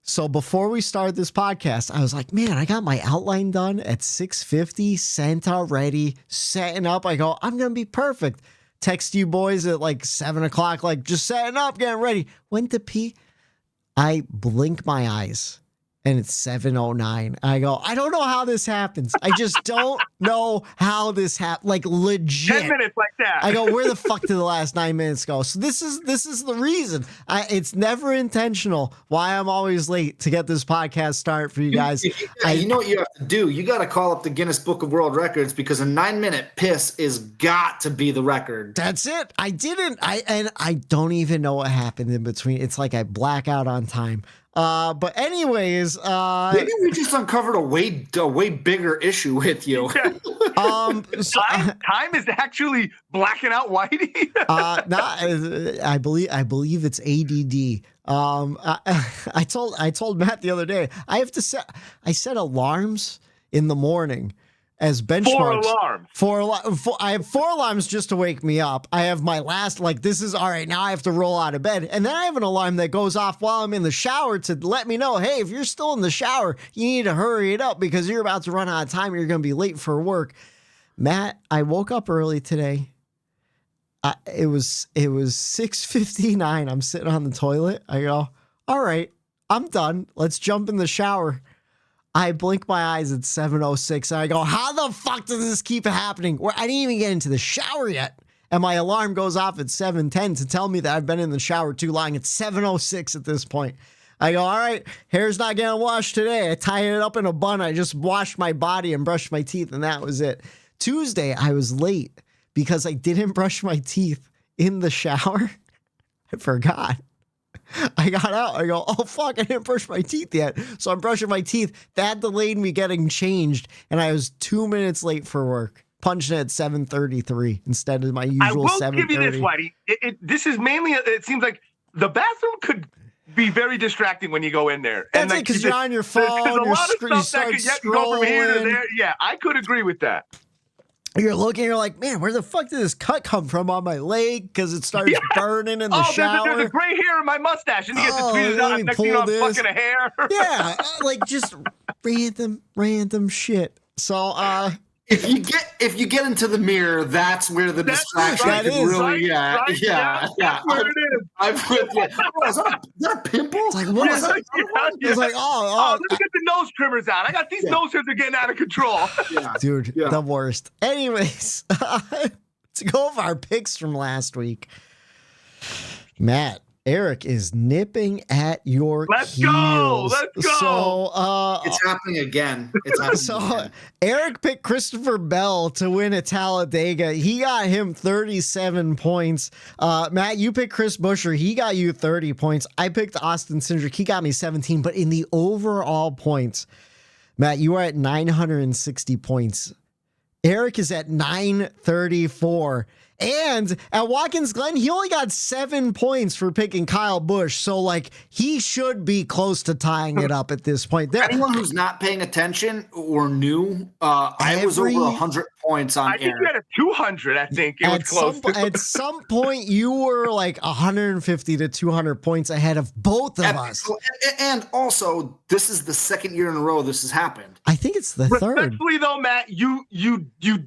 So before we started this podcast, I was like, man, I got my outline done at 6:50, sent already, setting up. I go, I'm going to be perfect. Text you boys at like 7 o'clock, like just setting up, getting ready. Went to pee. I blink my eyes and it's 7:09. I go, I don't know how this happens. I just don't know how this happens. Like legit. 10 minutes like that. I go, where the fuck did the last 9 minutes go? So this is the reason. It's never intentional why I'm always late to get this podcast started for you guys. You know what you have to do? You got to call up the Guinness Book of World Records because a 9-minute piss is got to be the record. That's it. I didn't. I don't even know what happened in between. It's like I black out on time. But anyways, maybe we just uncovered a way bigger issue with you. Time is actually blacking out Whitey. I believe it's ADD. I told Matt the other day I set alarms in the morning as benchmarks. 4 alarms. I have 4 alarms just to wake me up. I have my last, this is all right, now I have to roll out of bed. And then I have an alarm that goes off while I'm in the shower to let me know, hey, if you're still in the shower, you need to hurry it up because you're about to run out of time. You're going to be late for work. Matt, I woke up early today. It was 6:59. I'm sitting on the toilet. I go, all right, I'm done. Let's jump in the shower. I blink my eyes at 7:06 and I go, how the fuck does this keep happening? I didn't even get into the shower yet. And my alarm goes off at 7:10 to tell me that I've been in the shower too long. It's 7:06 at this point. I go, all right, hair's not getting washed today. I tie it up in a bun. I just washed my body and brushed my teeth, and that was it. Tuesday, I was late because I didn't brush my teeth in the shower. I forgot. I got out. I go, oh, fuck, I didn't brush my teeth yet. So I'm brushing my teeth. That delayed me getting changed, and I was 2 minutes late for work. Punched it at 7:33 instead of my usual 7:30. I will give you this, Whitey. This is mainly, it seems like the bathroom could be very distracting when you go in there. That's it, because you're on your phone. There's a lot of stuff that could go from here to there. Yeah, I could agree with that. You're looking, you're like, man, where the fuck did this cut come from on my leg? Because it starts burning in the shower. There's a gray hair in my mustache, and you get to tweet it out. Next thing you know, I'm fucking a hair. Yeah, like just random shit. So, if you get into the mirror, that's where the distraction can really, yeah. That's where it is. I'm with you. Is that a pimple? It's like, what is it? It's like, let me get the nose trimmers out. I got these nose hairs are getting out of control. Dude, the worst. Anyways, to go over our picks from last week, Matt, Eric is nipping at your heels. Let's go. So, it's happening again. Eric picked Christopher Bell to win at Talladega. He got him 37 points. Matt, you picked Chris Buescher. He got you 30 points. I picked Austin Cindric. He got me 17. But in the overall points, Matt, you are at 960 points. Eric is at 934. And at Watkins Glen, he only got 7 points for picking Kyle Busch. So, like, he should be close to tying it up at this point. Anyone who's not paying attention or new, I was over 100 points on Eric. I think you had a 200, I think. It was close. At some point, you were like 150 to 200 points ahead of both of us. And also, this is the second year in a row this has happened. I think it's the third. Respectfully, though, Matt, you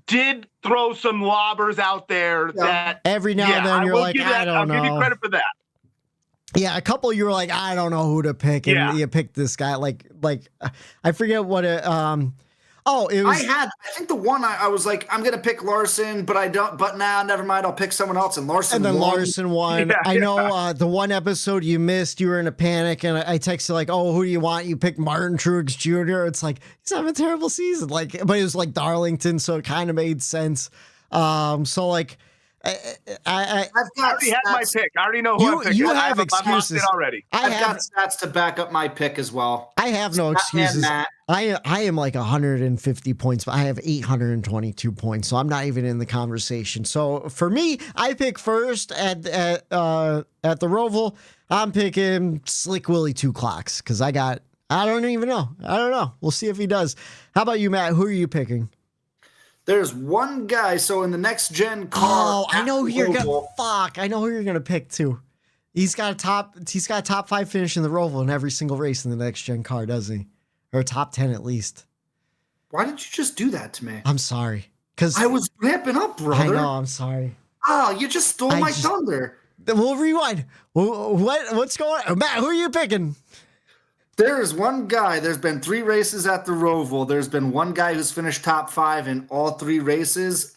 did throw some lobbers out there that every now and then you're like, I don't know. I'll give you credit for that. Yeah, a couple you were like, I don't know who to pick, and you picked this guy. Like I forget what it. It was. I think the one I was like, I'm gonna pick Larson, but I don't. But now, never mind. I'll pick someone else, and Larson. Larson won. Yeah, I know the one episode you missed. You were in a panic, and I texted like, "Oh, who do you want?" You picked Martin Truex Jr. It's like he's having a terrible season. Like, but it was like Darlington, so it kind of made sense. So like. I already had my pick. I already know who I picked. You have excuses already. I've got stats to back up my pick as well. I have no excuses. I am like 150 points, but I have 822 points, so I'm not even in the conversation. So for me, I pick first at the Roval. I'm picking Slick Willie 2 clocks because I don't even know. I don't know. We'll see if he does. How about you, Matt? Who are you picking? There's one guy. So in the next gen car, I know who you're gonna. Fuck, I know who you're gonna pick too. He's got a top 5 finish in the Roval in every single race in the next gen car, doesn't he? Or top 10 at least. Why did you just do that to me? I'm sorry, because I was ramping up, brother. I know. I'm sorry. Oh, you just stole my thunder. We'll rewind. What's going on, Matt? Who are you picking? There's one guy. There's been 3 races at the Roval. There's been one guy who's finished top 5 in all 3 races.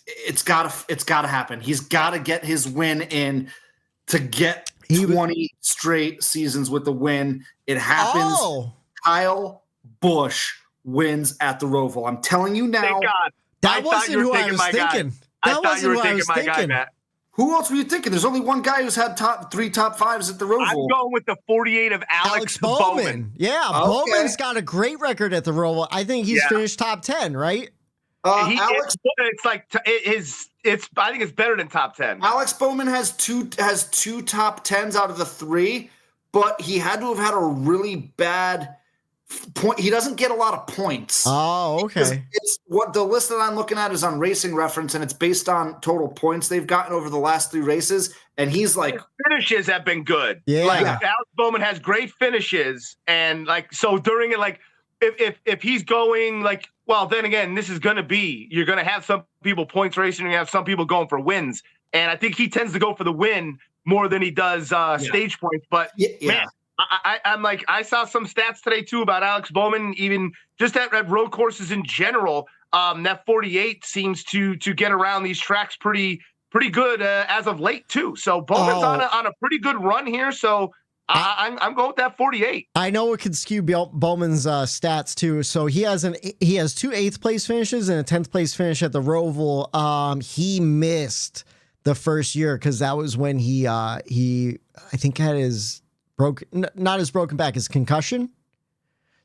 It's gotta happen. He's gotta get his win in to get 20 straight seasons with the win. It happens. Oh. Kyle Busch wins at the Roval. I'm telling you now. Thank God. That wasn't who I was thinking. I thought you were taking my guy, Matt. Who else were you thinking? There's only one guy who's had top 5s at the Roval. I'm going with the 48 of Alex Bowman. Yeah, okay. Bowman's got a great record at the Roval. I think he's finished top 10, right? Alex, I think it's better than top 10. Alex Bowman has two top 10s out of the 3, but he had to have had a really bad point. He doesn't get a lot of points. Oh, okay. It's what the list that I'm looking at is on Racing Reference, and it's based on total points they've gotten over the last 3 races. And he's like, his finishes have been good. Yeah. Alex Bowman has great finishes, and so during it, if he's going then again, this is going to be, you're going to have some people points racing, and you have some people going for wins. And I think he tends to go for the win more than he does stage points. But man, I'm like, I saw some stats today too about Alex Bowman, even just at road courses in general. that 48 seems to get around these tracks pretty good as of late too. So Bowman's on a pretty good run here. So I'm going with that 48. I know it could skew Bowman's stats too. So he has 2 8th place finishes and a 10th place finish at the Roval. He missed the first year because that was when he I think had his not his broken back, his concussion.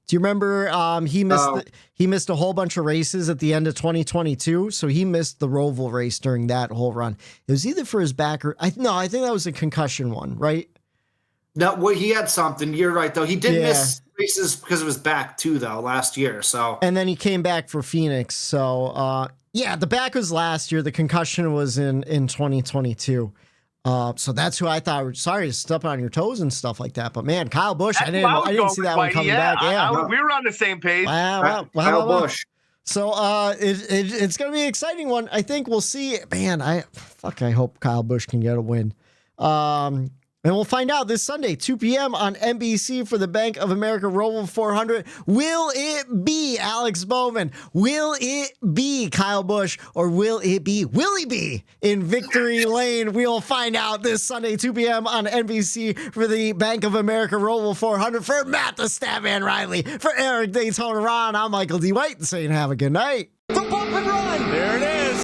Do you remember he missed a whole bunch of races at the end of 2022, so he missed the Roval race during that whole run. It was either for his back or I think that was a concussion one, right? No, well, he had something. You're right, though. He did miss races because of his back, too, though, last year. So, and then he came back for Phoenix. So, the back was last year. The concussion was in 2022. So that's who I thought. Sorry to step on your toes and stuff like that. But, man, Kyle Busch, I didn't see that one coming back. We were on the same page. Kyle Busch. So it's going to be an exciting one. I think we'll see. Man, I hope Kyle Busch can get a win. And we'll find out this Sunday, 2 p.m. on NBC for the Bank of America Roval 400. Will it be Alex Bowman? Will it be Kyle Busch? Or will he be in victory lane? We'll find out this Sunday, 2 p.m. on NBC for the Bank of America Roval 400. For Matt the Statman Reilly, for Eric Daytona Ron, I'm Michael D. White saying have a good night. The bump and run. There it is.